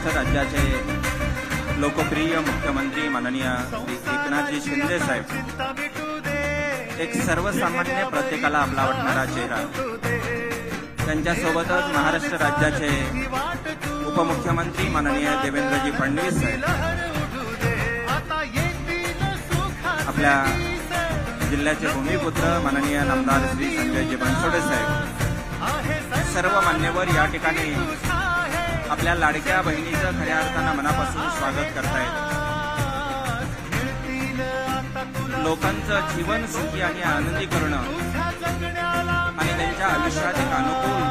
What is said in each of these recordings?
महाराष्ट्र राज्याचे लोकप्रिय मुख्यमंत्री माननीय श्री एकनाथजी शिंदे साहेब, एक सर्वसामान्य प्रत्येकाला आपला आवडणारा चेहरा, त्यांच्यासोबतच महाराष्ट्र राज्याचे उपमुख्यमंत्री माननीय देवेंद्रजी फडणवीस साहेब, आपल्या जिल्ह्याचे भूमिपुत्र माननीय नामदार श्री संजयजी बनसोडे साहेब, सर्व मान्यवर या ठिकाणी आपल्या लाडक्या बहिणीचं खऱ्या अर्थानं मनापासून स्वागत करतायत. लोकांचं जीवन सुखी आणि आनंदी करणं आणि त्यांच्या आयुष्यात एक अनुकूल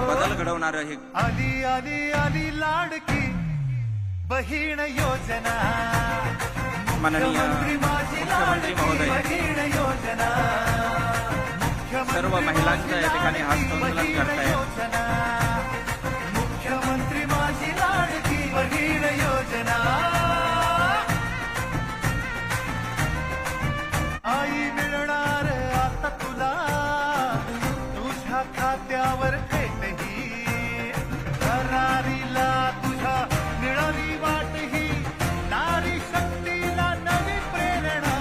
बदल घडवणारं हे आली आली आली लाडकी बहीण योजना, माननीय मुख्यमंत्री महोदय, सर्व महिलांच्या या ठिकाणी हस्तमूलन करतायत. मुख्यमंत्री माझी लाडकी बहीण योजना, आई मिळणार आता तुला तुझ्या खात्यावर थेटही, करारीला तुझ्या मिळाली वाटही, नारी शक्तीला नवी प्रेरणा.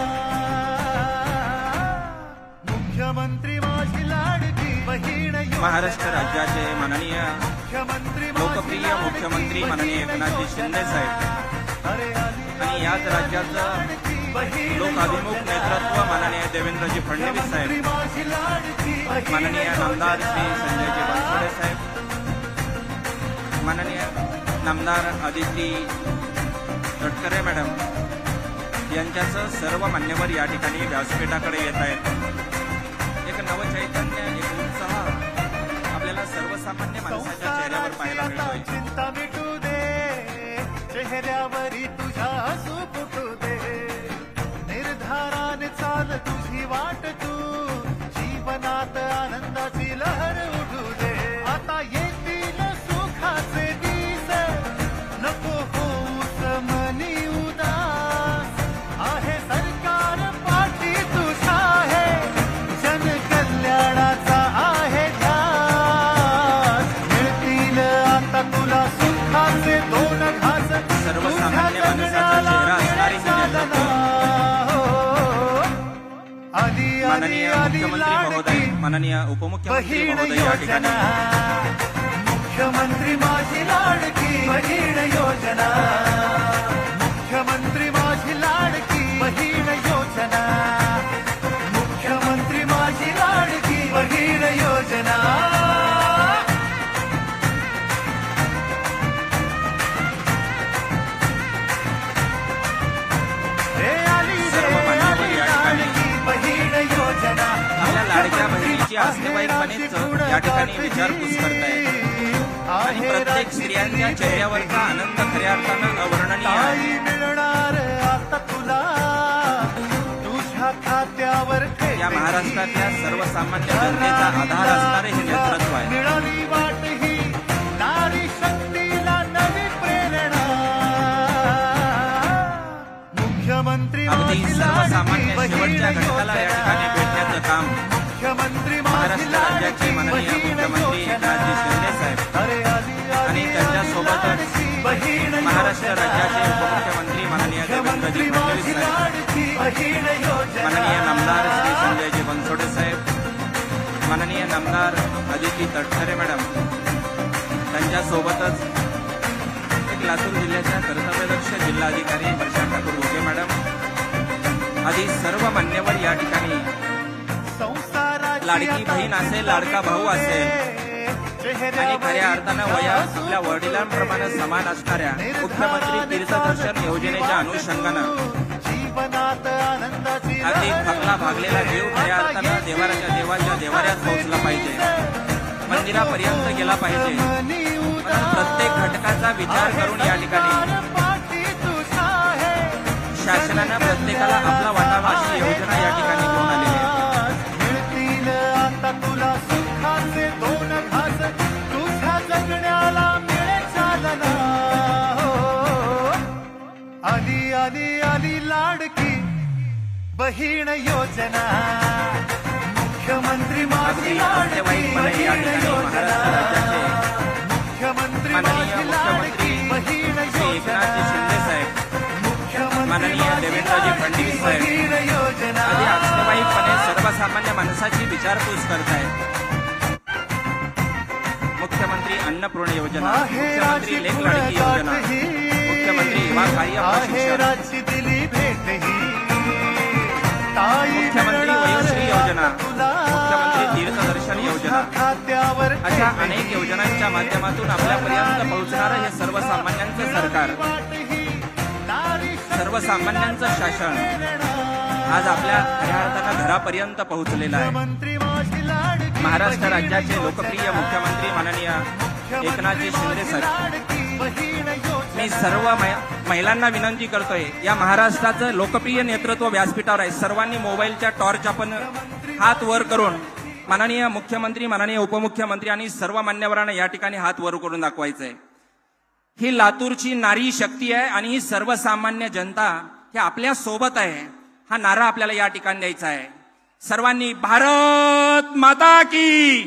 मुख्यमंत्री माझी लाडकी बहीण योजना, महाराष्ट्र राज्याचे माननीय लोकप्रिय मुख्यमंत्री माननीय एकनाथजी शिंदे साहेब आणि याच राज्याचं लोकाभिमुख नेतृत्व माननीय देवेंद्रजी फडणवीस साहेब, माननीय नामदार श्री संजयजी बनसोडे साहेब, माननीय नामदार आदिती तटकरे मॅडम यांच्यासह सर्व मान्यवर या ठिकाणी व्यासपीठाकडे येत आहेत. एक नवचैतन्य, एक उत्साह आपल्याला सर्वसामान्य माणसाच्या चेहऱ्यावर पाहायला मिळतोय. चिंता मिटू दे, चेहऱ्यावरी तुझ्या हसू फुटू दे, निर्धाराने चाल तुझी वाट तू, जीवनात आनंदाची लहर उठू दे. आता येतील सुखाचे दिस, नको होऊस मनी उदास, आहे सरकार पाठी तुझा आहे, जनकल्याणाचा आहे ध्यास. मिळतील आता तुला सुखाचे दोन घास, सर्वसामान्य माणसाचा चेहरा असणारी ही नेतृत्व माननीय मुख्यमंत्री महोदय, माननीय उपमुख्यमंत्री महोदय या ठिकाणी. मुख्यमंत्री माझी लाडकी बहीण योजना, मुख्यमंत्री माझी लाडकी बहीण योजना, मुख्यमंत्री माझी लाडकी बहीण योजना. आपल्या लाडक्या बहिणीची आस्तेवाईकपणेच या ठिकाणी विचारपूस करतायत आणि प्रत्येक स्त्रियांच्या चेहऱ्यावरचा आनंद खऱ्या अर्थानं अवर्णनीय आहे. मिळणार आता तुला तुझ्या खात्यावर या महाराष्ट्रातल्या सर्वसामान्य जनतेचा आधार असणारे हे नेतृत्व आहे. मिळाली वाटही, नारी शक्तीला नवी प्रेरणा. मुख्यमंत्री अगदी सर्वसामान्य शेवटच्या घटकाला या ठिकाणी भेटण्याचं काम महाराष्ट्र राज्याचे माननीय मुख्यमंत्री एकनाथजी शिंदे साहेब आणि त्यांच्यासोबतच महाराष्ट्र राज्याचे उपमुख्यमंत्री माननीय देवेंद्रजी फडणवीस साहेब, माननीय नामदार श्री संजयजी बनसोडे साहेब, माननीय नामदार आदिती तटकरे मॅडम त्यांच्यासोबतच एक लातूर जिल्ह्याच्या कर्तव्यदक्ष जिल्हाधिकारी वर्षा ठाकूर घोगे मॅडम आदी सर्व मान्यवर या ठिकाणी. लाडकी बहीण असेल, लाडका भाऊ असेल आणि खऱ्या अर्थानं वयात आपल्या वडिलांप्रमाणे समान असणाऱ्या मुख्यमंत्री तीर्थदर्शन योजनेच्या अनुषंगानं अगदी थकला भागलेला जीव खऱ्या अर्थानं देवाच्या देवाऱ्यात पोहोचला पाहिजे, मंदिरापर्यंत गेला पाहिजे. प्रत्येक घटकाचा विचार करून या ठिकाणी शासनानं प्रत्येकाला आपला वाटावा अशी योजना या ठिकाणी घेऊन आलेली आहे. तुला सुखाचे दोन घास, तुझ्या जगण्याला मिळे चालना. आली आली आली लाडकी बहीण योजना, मुख्यमंत्री माझी लाडकी बहीण योजना, मुख्यमंत्री माझी लाडकी माननीय देवेंद्रजी फडणवीस साहेब आधी आस्थावाईकपणे सर्वसामान्य माणसाची विचारपूस करतायत. मुख्यमंत्री अन्नपूर्ण योजना, मुख्यमंत्री लेख लाडकी योजना, मुख्यमंत्री युवा कार्य प्रशिक्षण, मुख्यमंत्री वयोश्री योजना, मुख्यमंत्री तीर्थदर्शन योजना, अशा अनेक योजनांच्या माध्यमातून आपल्यापर्यंत पोहोचणारं हे सर्वसामान्यांचं सरकार, सर्वसामान्यांचं शासन आज आपल्या खऱ्या अर्थानं घरापर्यंत पोहोचलेलं आहे. महाराष्ट्र राज्याचे लोकप्रिय मुख्यमंत्री माननीय एकनाथजी शिंदे साहेब, मी सर्व महिलांना विनंती करतोय, या महाराष्ट्राचं लोकप्रिय नेतृत्व व्यासपीठावर आहे. सर्वांनी मोबाईलच्या टॉर्च आपण हात वर करून माननीय मुख्यमंत्री, माननीय उपमुख्यमंत्री आणि सर्व मान्यवरांना या ठिकाणी हात वर करून दाखवायचंय. ही लातूरची नारी शक्ती आहे आणि ही सर्वसामान्य जनता ही आपल्या सोबत आहे. हा नारा आपल्याला या ठिकाणी द्यायचा आहे. सर्वांनी भारत माता की,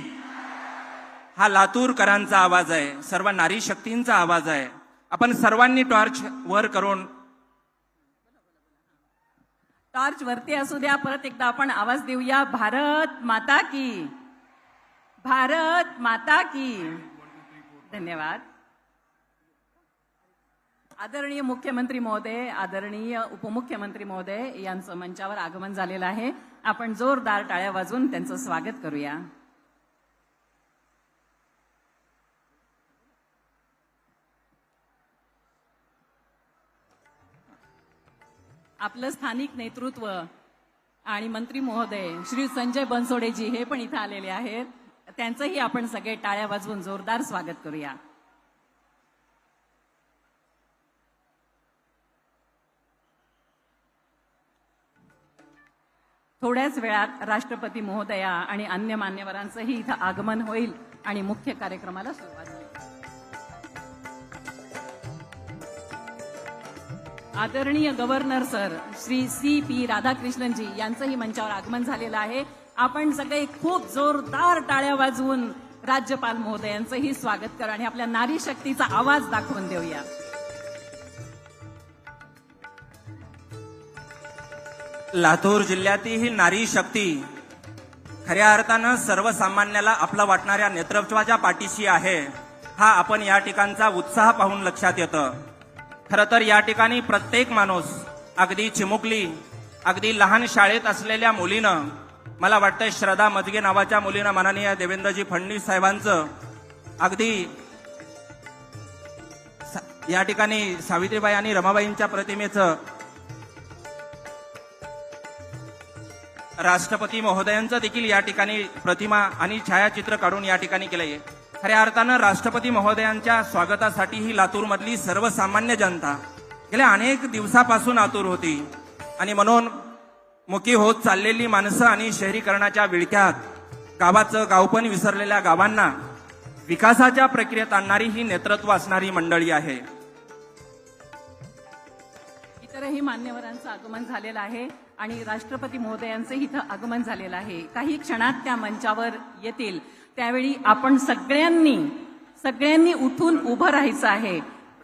हा लातूरकरांचा आवाज आहे, सर्व नारी शक्तींचा आवाज आहे. आपण सर्वांनी टॉर्च वर करून, टॉर्च वरती असू द्या, परत एकदा आपण आवाज देऊया, भारत माता की, भारत माता की. धन्यवाद. आदरणीय मुख्यमंत्री महोदय, आदरणीय उपमुख्यमंत्री महोदय यांचं मंचावर आगमन झालेलं आहे. आपण जोरदार टाळ्या वाजवून त्यांचं स्वागत करूया. आपलं स्थानिक नेतृत्व आणि मंत्री महोदय श्री संजय बनसोडेजी हे पण इथं आलेले आहेत. त्यांचंही आपण सगळे टाळ्या वाजवून जोरदार स्वागत करूया. थोड्याच वेळात राष्ट्रपती महोदया आणि अन्य मान्यवरांचंही इथं आगमन होईल आणि मुख्य कार्यक्रमाला सुरुवात होईल. आदरणीय गव्हर्नर सर श्री CP राधाकृष्णनजी यांचंही मंचावर आगमन झालेलं आहे. आपण सगळे खूप जोरदार टाळ्या वाजवून राज्यपाल महोदयांचंही स्वागत करा आणि आपल्या नारी शक्तीचा आवाज दाखवून देऊया. लातूर जिल्ह्यातील ही नारी शक्ती खऱ्या अर्थानं सर्वसामान्याला आपला वाटणाऱ्या नेतृत्वाच्या पाठीशी आहे. हा आपण या ठिकाणचा उत्साह पाहून लक्षात येतं. खरं तर या ठिकाणी प्रत्येक माणूस, अगदी चिमुकली, अगदी लहान शाळेत असलेल्या मुलीनं, मला वाटतं श्रद्धा मजगे नावाच्या मुलीनं माननीय देवेंद्रजी फडणवीस साहेबांचं अगदी या ठिकाणी सावित्रीबाई आणि रमाबाईंच्या प्रतिमेचं, राष्ट्रपती महोदयांचं देखील या ठिकाणी प्रतिमा आणि छायाचित्र काढून या ठिकाणी केलंय. खऱ्या अर्थानं राष्ट्रपती महोदयांच्या स्वागतासाठी ही लातूरमधली सर्वसामान्य जनता गेल्या अनेक दिवसापासून आतुर होती आणि म्हणून मुकी होत चाललेली माणसं आणि शहरीकरणाच्या विळख्यात गावाचं गावपण विसरलेल्या गावांना विकासाच्या प्रक्रियेत आणणारी ही नेतृत्व असणारी मंडळी आहे. इतरही मान्यवरांचं आगमन झालेलं आहे आणि राष्ट्रपती महोदयांचं इथं आगमन झालेलं आहे. काही क्षणात त्या मंचावर येतील. त्यावेळी आपण सगळ्यांनी उठून उभं राहायचं आहे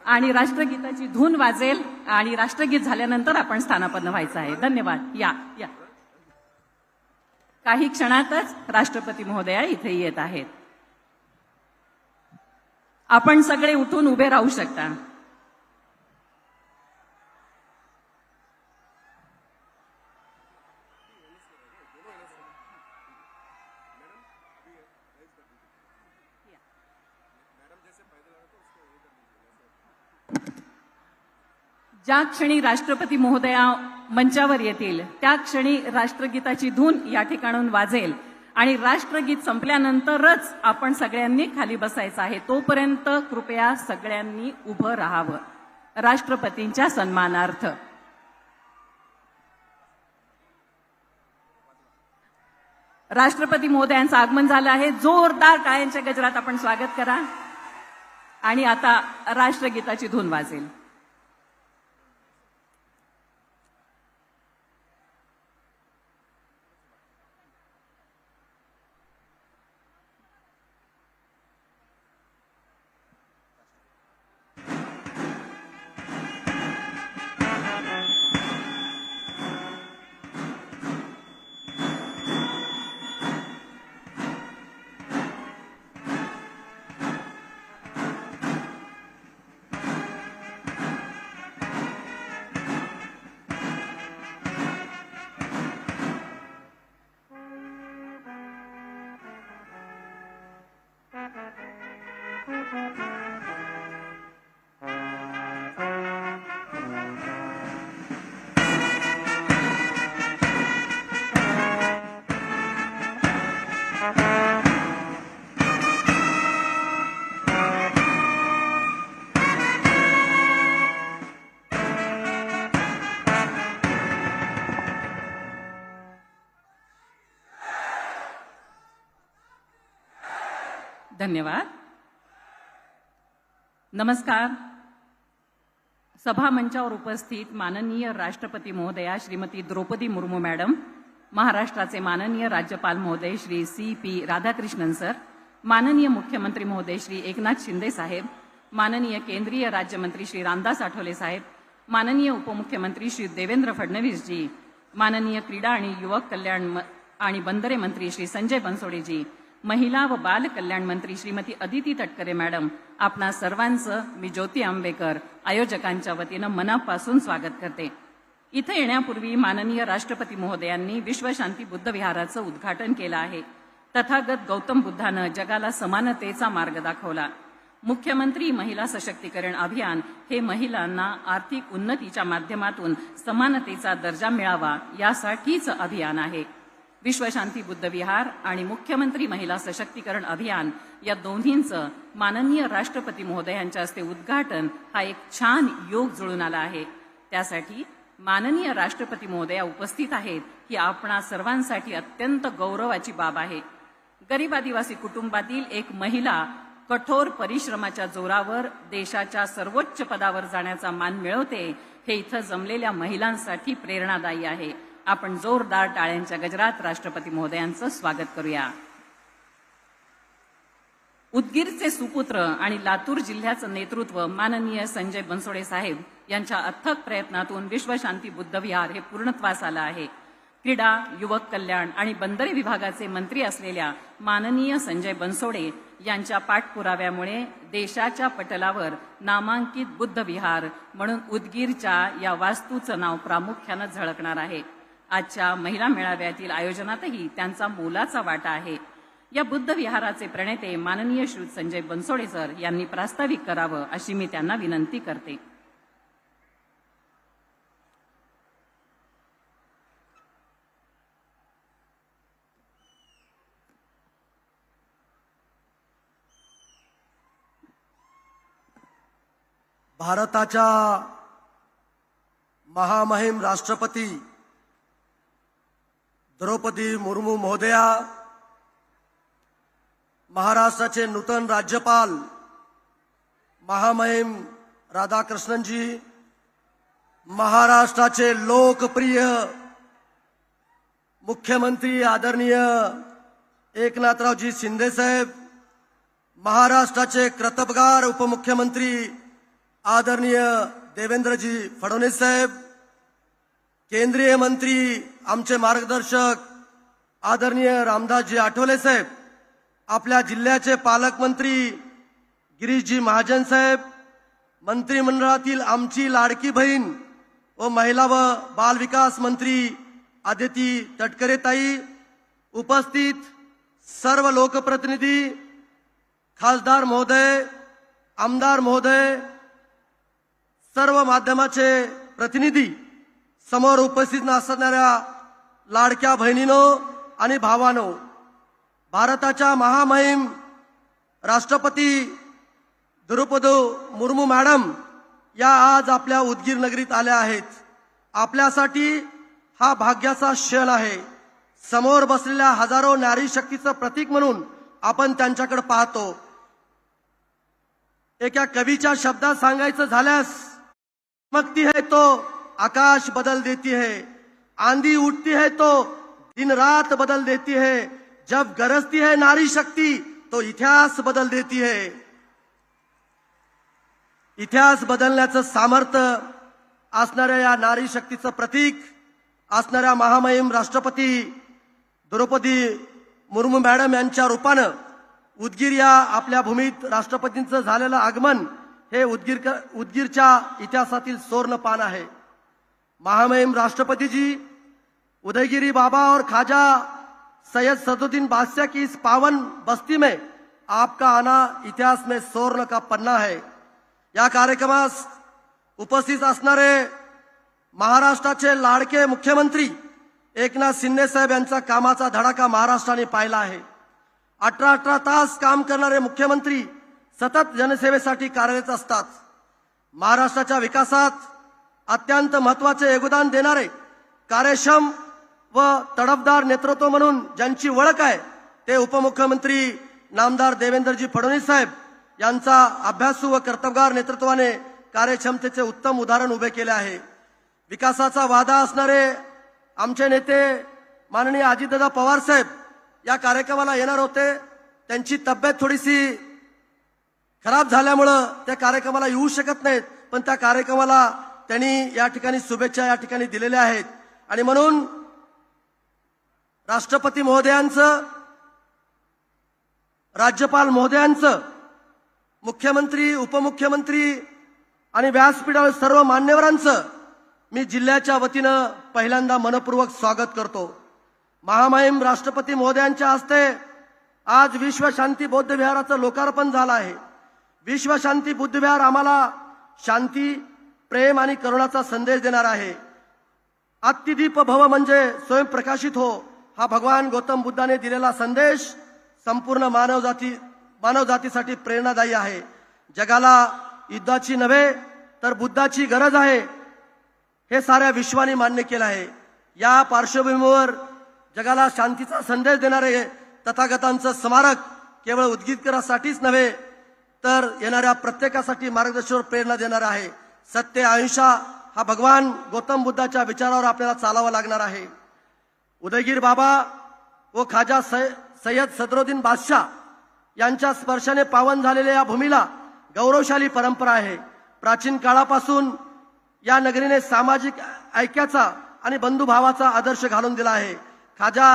आणि राष्ट्रगीताची धून वाजेल आणि राष्ट्रगीत झाल्यानंतर आपण स्थानापन्न व्हायचं आहे. धन्यवाद. या या काही क्षणातच राष्ट्रपती महोदया इथे येत आहेत. आपण सगळे उठून उभे राहू शकता. ज्या क्षणी राष्ट्रपती महोदया मंचावर येतील त्या क्षणी राष्ट्रगीताची धून या ठिकाणून वाजेल आणि राष्ट्रगीत संपल्यानंतरच आपण सगळ्यांनी खाली बसायचं आहे. तोपर्यंत कृपया सगळ्यांनी उभं राहावं राष्ट्रपतींच्या सन्मानार्थ. राष्ट्रपती महोदयांचं आगमन झालं आहे. जोरदार टाळ्यांच्या गजरात आपण स्वागत करा आणि आता राष्ट्रगीताची धून वाजेल. धन्यवाद. नमस्कार. सभा मंचावर उपस्थित माननीय राष्ट्रपती महोदया श्रीमती द्रौपदी मुर्मू मॅडम, महाराष्ट्राचे माननीय राज्यपाल महोदय श्री CP राधाकृष्णन सर, माननीय मुख्यमंत्री महोदय श्री एकनाथ शिंदे साहेब, माननीय केंद्रीय राज्यमंत्री श्री रामदास आठवले साहेब, माननीय उपमुख्यमंत्री श्री देवेंद्र फडणवीस जी, माननीय क्रीडा आणि युवक कल्याण आणि बंदरे मंत्री श्री संजय बनसोडे जी, महिला व बाल कल्याण मंत्री श्रीमती अदिती तटकरे मॅडम, आपणा सर्वांचं मी ज्योती आंबेकर आयोजकांच्या वतीनं मनापासून स्वागत करते. इथे येण्यापूर्वी माननीय राष्ट्रपती महोदयांनी विश्वशांती बुद्ध विहाराचं उद्घाटन केलं आहे. तथागत गौतम बुद्धानं जगाला समानतेचा मार्ग दाखवला. मुख्यमंत्री महिला सशक्तीकरण अभियान हे महिलांना आर्थिक उन्नतीच्या माध्यमातून समानतेचा दर्जा मिळावा यासाठीच अभियान आहे. विश्वशांती बुद्ध विहार आणि मुख्यमंत्री महिला सशक्तीकरण अभियान या दोन्हींचं माननीय राष्ट्रपती महोदयांच्या हस्ते उद्घाटन हा एक छान योग जुळून आला आहे. त्यासाठी माननीय राष्ट्रपती महोदया उपस्थित आहेत ही आपणा सर्वांसाठी अत्यंत गौरवाची बाब आहे. गरीब आदिवासी कुटुंबातील एक महिला कठोर परिश्रमाच्या जोरावर देशाच्या सर्वोच्च पदावर जाण्याचा मान मिळवते हे इथं जमलेल्या महिलांसाठी प्रेरणादायी आहे. आपण जोरदार टाळ्यांच्या गजरात राष्ट्रपती महोदयांचं स्वागत करूया. उदगीरचे सुपुत्र आणि लातूर जिल्ह्याचं नेतृत्व माननीय संजय बनसोडे साहेब यांच्या अथक प्रयत्नातून विश्वशांती बुद्ध विहार हे पूर्णत्वास आलं आहे. क्रीडा, युवक कल्याण आणि बंदरे विभागाचे मंत्री असलेल्या माननीय संजय बनसोडे यांच्या पाठपुराव्यामुळे देशाच्या पटलावर नामांकित बुद्ध विहार म्हणून उदगीरच्या या वास्तूचं नाव प्रामुख्यानं झळकणार आहे. आजच्या महिला मेळाव्यातील आयोजनातही त्यांचा मोलाचा वाटा आहे. या बुद्ध विहाराचे प्रणेते माननीय श्री संजय बनसोडे सर यांनी प्रास्ताविक करावं अशी मी त्यांना विनंती करते. भारताच्या महामहिम राष्ट्रपती द्रौपदी मुर्मू महोदया, महाराष्ट्राचे नूतन राज्यपाल महामहिम राधाकृष्णनजी, महाराष्ट्राचे लोकप्रिय मुख्यमंत्री आदरणीय एकनाथरावजी शिंदे साहेब, महाराष्ट्राचे कर्तबगार उपमुख्यमंत्री आदरणीय देवेंद्रजी फडणवीस साहेब, केंद्रीय मंत्री आमचे मार्गदर्शक आदरणीय रामदासजी आठवले साहेब, आपल्या जिल्ह्याचे पालकमंत्री गिरीशजी महाजन साहेब, मंत्रिमंडळातील आमची लाडकी बहीण व महिला व बाल विकास मंत्री अदिती तटकरे ताई, उपस्थित सर्व लोकप्रतिनिधी, खासदार महोदय, आमदार महोदय, सर्व माध्यमाचे प्रतिनिधी, समोर उपस्थित असणाऱ्या लाडक्या बहिणींनो आणि भावांनो, भारताच्या महामहिम राष्ट्रपती द्रौपदी मुर्मू मॅडम या आज आपल्या उदगीर नगरीत आल्या आहेत. आपल्यासाठी हा भाग्याचा क्षण आहे. समोर बसलेल्या हजारो नारी शक्तीचं प्रतीक म्हणून आपण त्यांच्याकडे पाहतो. एका कवीच्या शब्दात सांगायचं झाल्यास, चमकती है तो आकाश बदल देती है, आंधी उठती है तो दिन रात बदल देती है, जब गरजती है नारी शक्ति तो इतिहास बदल देती है. इतिहास बदलण्याचं सामर्थ्य असणाऱ्या या नारी शक्तीचं प्रतीक असणाऱ्या महामहिम राष्ट्रपती द्रौपदी मुर्मू मॅडम यांच्या रूपानं उदगीर या आपल्या भूमीत राष्ट्रपतींचं झालेलं आगमन हे उदगीरच्या इतिहासातील सुवर्ण पान आहे. महामहिम राष्ट्रपति जी उदयगिरी बाबा और ख्वाजा सैयद सदुद्दीन बादशाह की इस पावन बस्ती में आपका आना इतिहास में स्वर्ण का पन्ना है. या कार्यक्रमास उपस्थित असणारे महाराष्ट्राचे लाडके मुख्यमंत्री एकनाथ शिंदे साहेब यांचा कामाचा धडाका महाराष्ट्राने पाहिला आहे. 18 तास काम करणारे मुख्यमंत्री सतत जनसेवेसाठी कार्यरत असतात. महाराष्ट्राच्या विकासात अत्यंत महत्त्वाचे योगदान देणारे, कार्यक्षम व तडफदार नेतृत्व म्हणून ज्यांची ओळख आहे ते उपमुख्यमंत्री नामदार देवेंद्रजी फडणवीस साहेब यांचा अभ्यासू व कर्तबगार नेतृत्वाने कार्यक्षमतेचे उत्तम उदाहरण उभे केले आहे. विकासाचा वादा असणारे आमचे नेते माननीय अजितदादा पवार साहेब या कार्यक्रमाला येणार होते. त्यांची तब्येत थोडीशी खराब झाल्यामुळं त्या कार्यक्रमाला येऊ शकत नाहीत, पण त्या कार्यक्रमाला त्यांनी या ठिकाणी शुभेच्छा या ठिकाणी दिलेल्या आहेत. आणि म्हणून राष्ट्रपती महोदयांचं, राज्यपाल महोदयांचं, मुख्यमंत्री, उपमुख्यमंत्री आणि व्यासपीठावर सर्व मान्यवरांचं मी जिल्ह्याच्या वतीनं पहिल्यांदा मनपूर्वक स्वागत करतो. महामहिम राष्ट्रपती महोदयांच्या हस्ते आज विश्वशांती बौद्ध विहाराचं लोकार्पण झालं आहे. विश्वशांती बुद्ध विहार आम्हाला शांती, प्रेम आणि करुणाचा संदेश देणार आहे. अत्तिदीप भव म्हणजे स्वयंप्रकाशित हो, हा भगवान गौतम बुद्धाने दिलेला संदेश संपूर्ण मानवजातीसाठी प्रेरणादायी आहे. जगाला युद्धाची नव्हे तर बुद्धाची गरज आहे, हे साऱ्या विश्वाने मान्य केलं आहे. या पार्श्वभूमीवर जगाला शांतीचा संदेश देणारे तथागतांचं स्मारक केवळ उद्गीरकरांसाठीच नव्हे तर येणाऱ्या प्रत्येकासाठी मार्गदर्शनावर प्रेरणा देणार आहे. सत्य, अहिंसा हा भगवान गौतम बुद्धाच्या विचारावर आपल्याला चालावं लागणार आहे. उदयगीर बाबा व खाजा सय्यद सदरुद्दीन बादशाह यांच्या स्पर्शाने पावन झालेल्या या भूमीला गौरवशाली परंपरा आहे. प्राचीन काळापासून या नगरीने सामाजिक ऐक्याचा आणि बंधुभावाचा आदर्श घालून दिला आहे. खाजा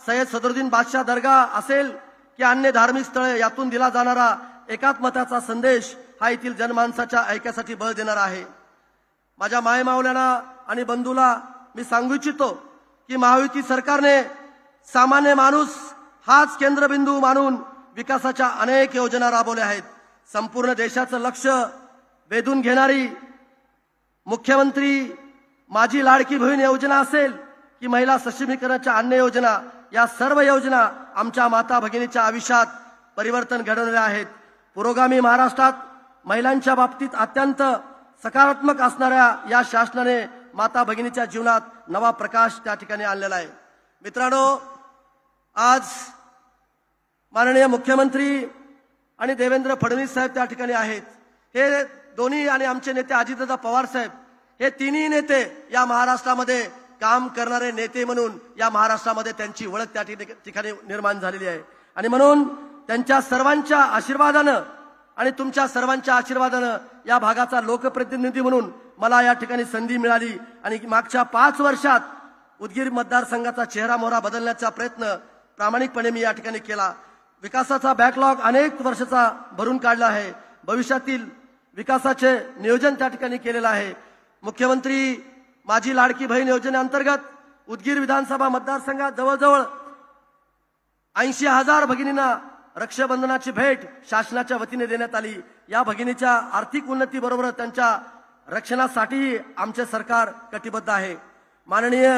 सय्यद सदरुद्दीन बादशाह दर्गा असेल की अन्य धार्मिक स्थळे, यातून दिला जाणारा एकात्मताचा संदेश हा येथील जनमानसाच्या ऐक्यासाठी बळ देणार आहे. माझ्या मायमावल्यांना आणि बंधूला मी सांगू इच्छितो की महायुती सरकारने सामान्य माणूस हाच केंद्रबिंदू मानून विकासाच्या अनेक योजना राबवल्या आहेत. संपूर्ण देशाचं लक्ष वेधून घेणारी मुख्यमंत्री माझी लाडकी बहीण योजना असेल की महिला सक्षमीकरणाच्या अन्य योजना, या सर्व योजना आमच्या माता भगिनीच्या आयुष्यात परिवर्तन घडवलेले आहेत. पुरोगामी महाराष्ट्रात महिलांच्या बाबतीत अत्यंत सकारात्मक असणाऱ्या या शासनाने माता भगिनीच्या जीवनात नवा प्रकाश त्या ठिकाणी आणलेला आहे. मित्रांनो, आज माननीय मुख्यमंत्री आणि देवेंद्र फडणवीस साहेब त्या ठिकाणी आहेत. हे दोन्ही आणि आमचे नेते अजितदादा पवार साहेब, हे तिन्ही नेते या महाराष्ट्रामध्ये काम करणारे नेते म्हणून या महाराष्ट्रामध्ये त्यांची ओळख त्या ठिकाणी निर्माण झालेली आहे. आणि म्हणून त्यांच्या सर्वांच्या आशीर्वादानं आणि तुमच्या सर्वांच्या आशीर्वादानं या भागाचा लोकप्रतिनिधी म्हणून मला या ठिकाणी संधी मिळाली. आणि मागच्या 5 वर्षात उदगीर मतदारसंघाचा चेहरा मोहरा बदलण्याचा प्रयत्न प्रामाणिकपणे मी या ठिकाणी केला. विकासाचा बॅकलॉग अनेक वर्षाचा भरून काढला आहे. भविष्यातील विकासाचे नियोजन त्या ठिकाणी केलेलं आहे. मुख्यमंत्री माझी लाडकी बहीण योजनेअंतर्गत उदगीर विधानसभा मतदारसंघात जवळजवळ 80,000 भगिनींना रक्षाबंधनाची भेट शासनाच्या वतीने देण्यात आली. या भगिनीच्या आर्थिक उन्नतीबरोबर त्यांच्या रक्षणासाठी आमचे सरकार कटिबद्ध आहे. माननीय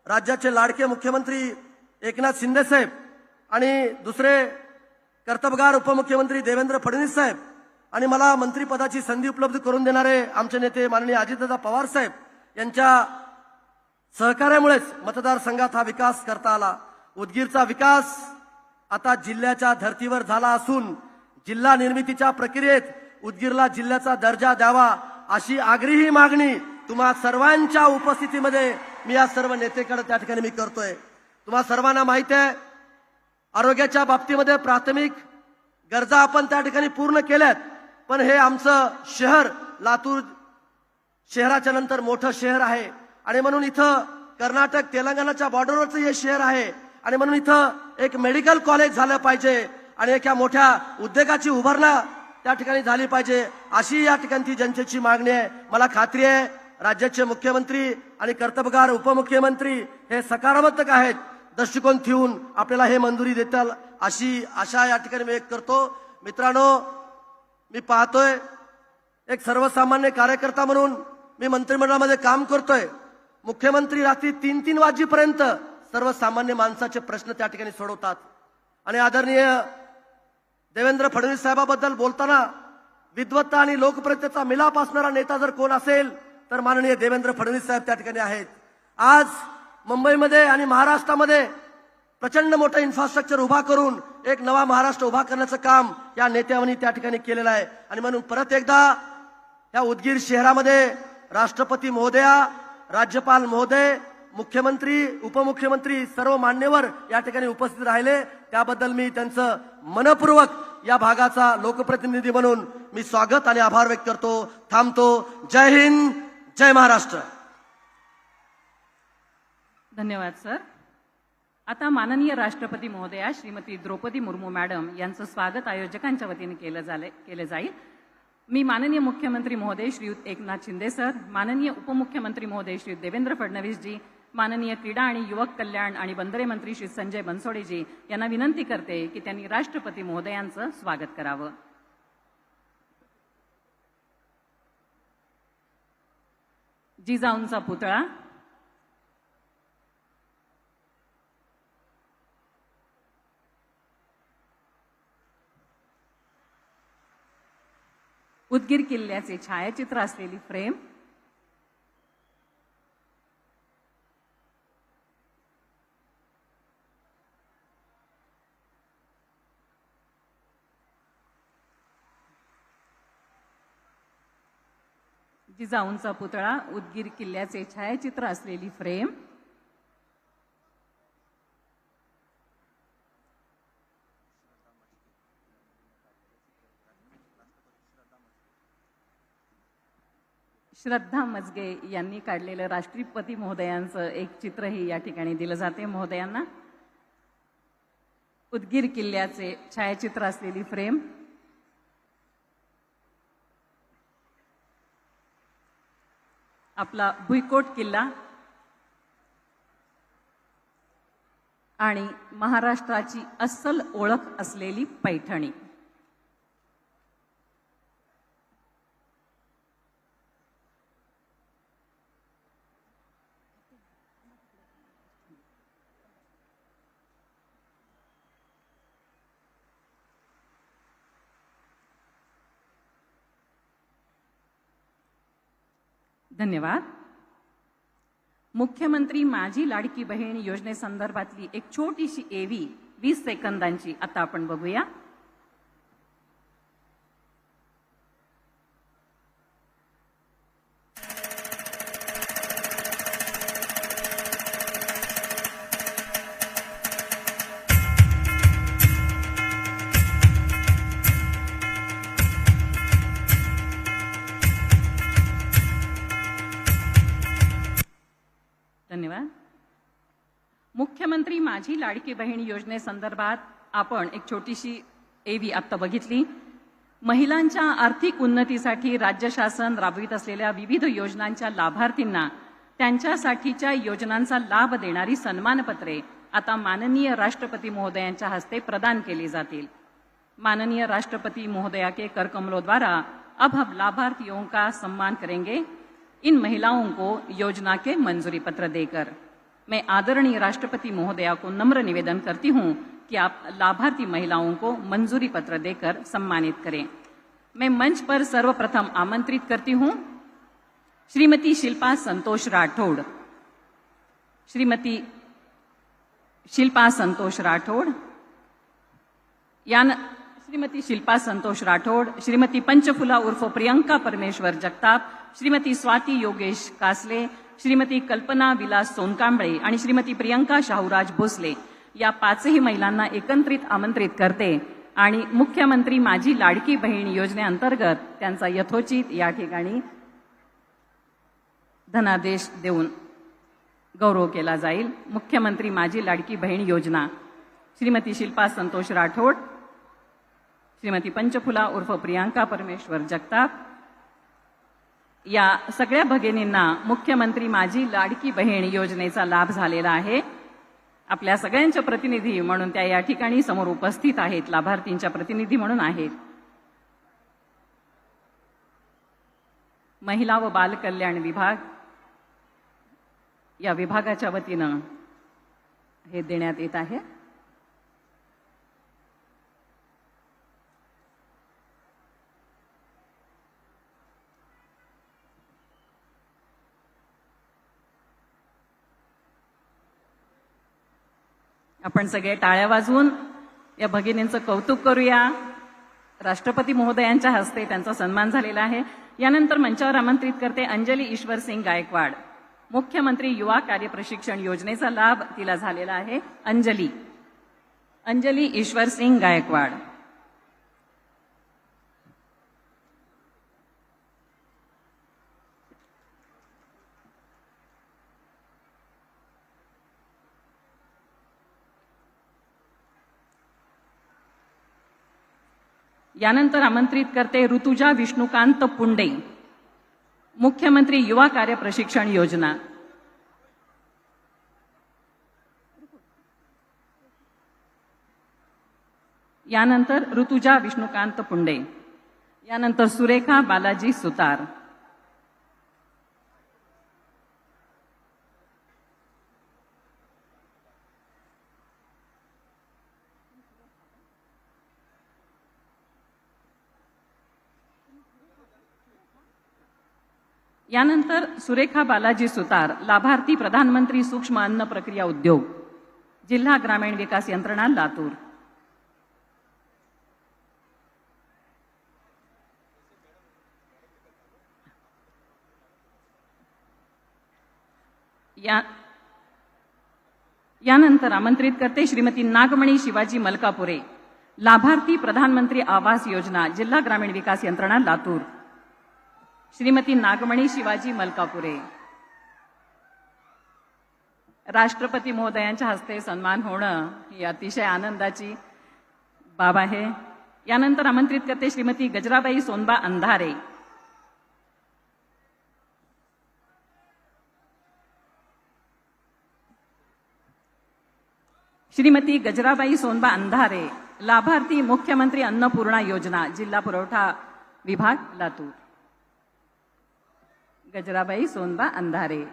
राज्याचे लाडके मुख्यमंत्री एकनाथ शिंदे साहेब आणि दुसरे कर्तबगार उपमुख्यमंत्री देवेंद्र फडणवीस साहेब आणि मला मंत्रिपदाची संधी उपलब्ध करून देणारे आमचे नेते माननीय अजितदादा पवार साहेब यांच्या सहकार्यामुळेच मतदारसंघात हा विकास करता आला. उदगीरचा विकास आता जिल्ह्याच्या धर्तीवर झाला असून जिल्हा निर्मितीच्या प्रक्रियेत उदगीरला जिल्ह्याचा दर्जा द्यावा अशी आग्रही मागणी तुम्हा सर्वांच्या उपस्थितीमध्ये मी या सर्व नेतेकडे त्या ठिकाणी मी करतोय. तुम्हा सर्वांना माहिती आहे, आरोग्याच्या बाबतीमध्ये प्राथमिक गरजा आपण त्या ठिकाणी पूर्ण केल्यात, पण हे आमचं शहर लातूर शहराच्या नंतर मोठं शहर आहे आणि म्हणून इथं कर्नाटक तेलंगणाच्या बॉर्डरवरचं हे शहर आहे आणि म्हणून इथं एक मेडिकल कॉलेज झालं पाहिजे आणि एका मोठ्या उद्योगाची उभारणा त्या ठिकाणी झाली पाहिजे, अशी या ठिकाणची जनतेची मागणी आहे. मला खात्री आहे राज्याचे मुख्यमंत्री आणि कर्तबगार उपमुख्यमंत्री हे सकारात्मक आहेत, दृष्टिकोन ठेवून आपल्याला हे मंजुरी देतील अशी आशा या ठिकाणी मी व्यक्त करतो. मित्रांनो, मी पाहतोय एक सर्वसामान्य कार्यकर्ता म्हणून मी मंत्रिमंडळामध्ये काम करतोय. मुख्यमंत्री रात्री 3-3 वाजेपर्यंत सर्वसामान्य माणसाचे प्रश्न त्या ठिकाणी सोडवतात आणि आदरणीय देवेंद्र फडणवीस साहेबाबद्दल बोलताना विद्वत्ता आणि लोकप्रियतेचा मिलाप असणारा नेता जर कोण असेल तर माननीय देवेंद्र फडणवीस साहेब त्या ठिकाणी आहेत. आज मुंबईमध्ये आणि महाराष्ट्रामध्ये प्रचंड मोठं इन्फ्रास्ट्रक्चर उभा करून एक नवा महाराष्ट्र उभा करण्याचं काम या नेत्यांनी त्या ठिकाणी केलेलं आहे. आणि म्हणून परत एकदा या उदगीर शहरामध्ये राष्ट्रपती महोदया, राज्यपाल महोदय, मुख्यमंत्री, उपमुख्यमंत्री सर्व मान्यवर या ठिकाणी उपस्थित राहिले. त्याबद्दल मी त्यांचं मनपूर्वक या भागाचा लोकप्रतिनिधी म्हणून मी स्वागत आणि आभार व्यक्त करतो. थांबतो. जय हिंद, जय महाराष्ट्र. धन्यवाद सर. आता माननीय राष्ट्रपती महोदया श्रीमती द्रौपदी मुर्मू मॅडम यांचं स्वागत आयोजकांच्या वतीने केलं जाईल. मी माननीय मुख्यमंत्री महोदय श्रीयुत एकनाथ शिंदे सर, माननीय उपमुख्यमंत्री महोदय श्री देवेंद्र फडणवीस जी, माननीय क्रीडा आणि युवक कल्याण आणि बंदरे मंत्री श्री संजय बनसोडेजी यांना विनंती करते की त्यांनी राष्ट्रपती महोदयांचं स्वागत करावं. जिजाऊंचा पुतळा, उदगीर किल्ल्याचे छायाचित्र असलेली फ्रेम, जिजाऊंचा पुतळा, उदगीर किल्ल्याचे छायाचित्र असलेली फ्रेम, श्रद्धा मजगे यांनी काढलेलं राष्ट्रपती महोदयांचं एक चित्रही या ठिकाणी दिलं जाते महोदयांना. उदगीर किल्ल्याचे छायाचित्र असलेली फ्रेम, आपला भुईकोट किल्ला आणि महाराष्ट्राची अस्सल ओळख असलेली पैठणी. धन्यवाद. मुख्यमंत्री माझी लाडकी बहीण योजनेसंदर्भातली एक छोटीशी एवी 20 सेकंदांची आता आपण बघूया. धन्यवाद. मुख्यमंत्री माझी लाडकी बहीण योजनेसंदर्भात आपण एक छोटीशी एवी आत्ता बघितली. महिलांच्या आर्थिक उन्नतीसाठी राज्य शासन राबवित असलेल्या विविध योजनांच्या लाभार्थींना त्यांच्यासाठीच्या योजनांचा लाभ देणारी सन्मानपत्रे आता माननीय राष्ट्रपती महोदयांच्या हस्ते प्रदान केली जातील. माननीय राष्ट्रपती महोदया के कर कमलों द्वारा अब हम लाभार्थियों का सम्मान करेंगे इन महिलाओं को योजना के मंजूरी पत्र देकर. मैं आदरणीय राष्ट्रपति महोदया को नम्र निवेदन करती हूं कि आप लाभार्थी महिलाओं को मंजूरी पत्र देकर सम्मानित करें. मैं मंच पर सर्वप्रथम आमंत्रित करती हूं श्रीमती शिल्पा संतोष राठौड़. श्रीमती शिल्पा संतोष राठौड़ श्रीमती शिल्पा संतोष राठौड़, श्रीमती पंचफुला उर्फ प्रियंका परमेश्वर जगताप, श्रीमती स्वाती योगेश कासले, श्रीमती कल्पना विलास सोनकांबळे आणि श्रीमती प्रियंका शाहूराज भोसले या पाचही महिलांना एकत्रित आमंत्रित करते आणि मुख्यमंत्री माझी लाडकी बहीण योजनेअंतर्गत त्यांचा यथोचित या ठिकाणी धनादेश देऊन गौरव केला जाईल. मुख्यमंत्री माझी लाडकी बहीण योजना श्रीमती शिल्पा संतोष राठौड़, श्रीमती पंचफुला उर्फ प्रियंका परमेश्वर जगताप या सगळ्या भगिनींना मुख्यमंत्री माझी लाडकी बहीण योजनेचा लाभ झालेला आहे. आपल्या सगळ्यांच्या प्रतिनिधी म्हणून त्या या ठिकाणी समोर उपस्थित आहेत, लाभार्थींच्या प्रतिनिधी म्हणून आहेत. महिला व बाल कल्याण विभाग या विभागाच्या वतीनं हे देण्यात येत आहे. आपण सगळे टाळ्या वाजवून या भगिनींचं कौतुक करूया. राष्ट्रपती महोदयांच्या हस्ते त्यांचा सन्मान झालेला आहे. यानंतर मंचावर आमंत्रित करते अंजली ईश्वर सिंग गायकवाड. मुख्यमंत्री युवा कार्य प्रशिक्षण योजनेचा लाभ तिला झालेला आहे. अंजली ईश्वर सिंग गायकवाड. यानंतर आमंत्रित करते ऋतुजा विष्णुकांत पुंडे. मुख्यमंत्री युवा कार्य प्रशिक्षण योजना. यानंतर ऋतुजा विष्णुकांत पुंडे. यानंतर सुरेखा बालाजी सुतार. यानंतर सुरेखा बालाजी सुतार, लाभार्थी प्रधानमंत्री सूक्ष्म अन्न प्रक्रिया उद्योग, जिल्हा ग्रामीण विकास यंत्रणा लातूर. यानंतर आमंत्रित करते श्रीमती नागमणी शिवाजी मलकापुरे, लाभार्थी प्रधानमंत्री आवास योजना, जिल्हा ग्रामीण विकास यंत्रणा लातूर. श्रीमती नागमणी शिवाजी मलकापुरे. राष्ट्रपती महोदयांच्या हस्ते सन्मान होणं ही अतिशय आनंदाची बाब आहे. यानंतर आमंत्रित करते श्रीमती गजराबाई सोनबा अंधारे. श्रीमती गजराबाई सोनबा अंधारे, लाभार्थी मुख्यमंत्री अन्नपूर्णा योजना, जिल्हा पुरवठा विभाग लातूर. गजराबाई सोनबा अंधारे.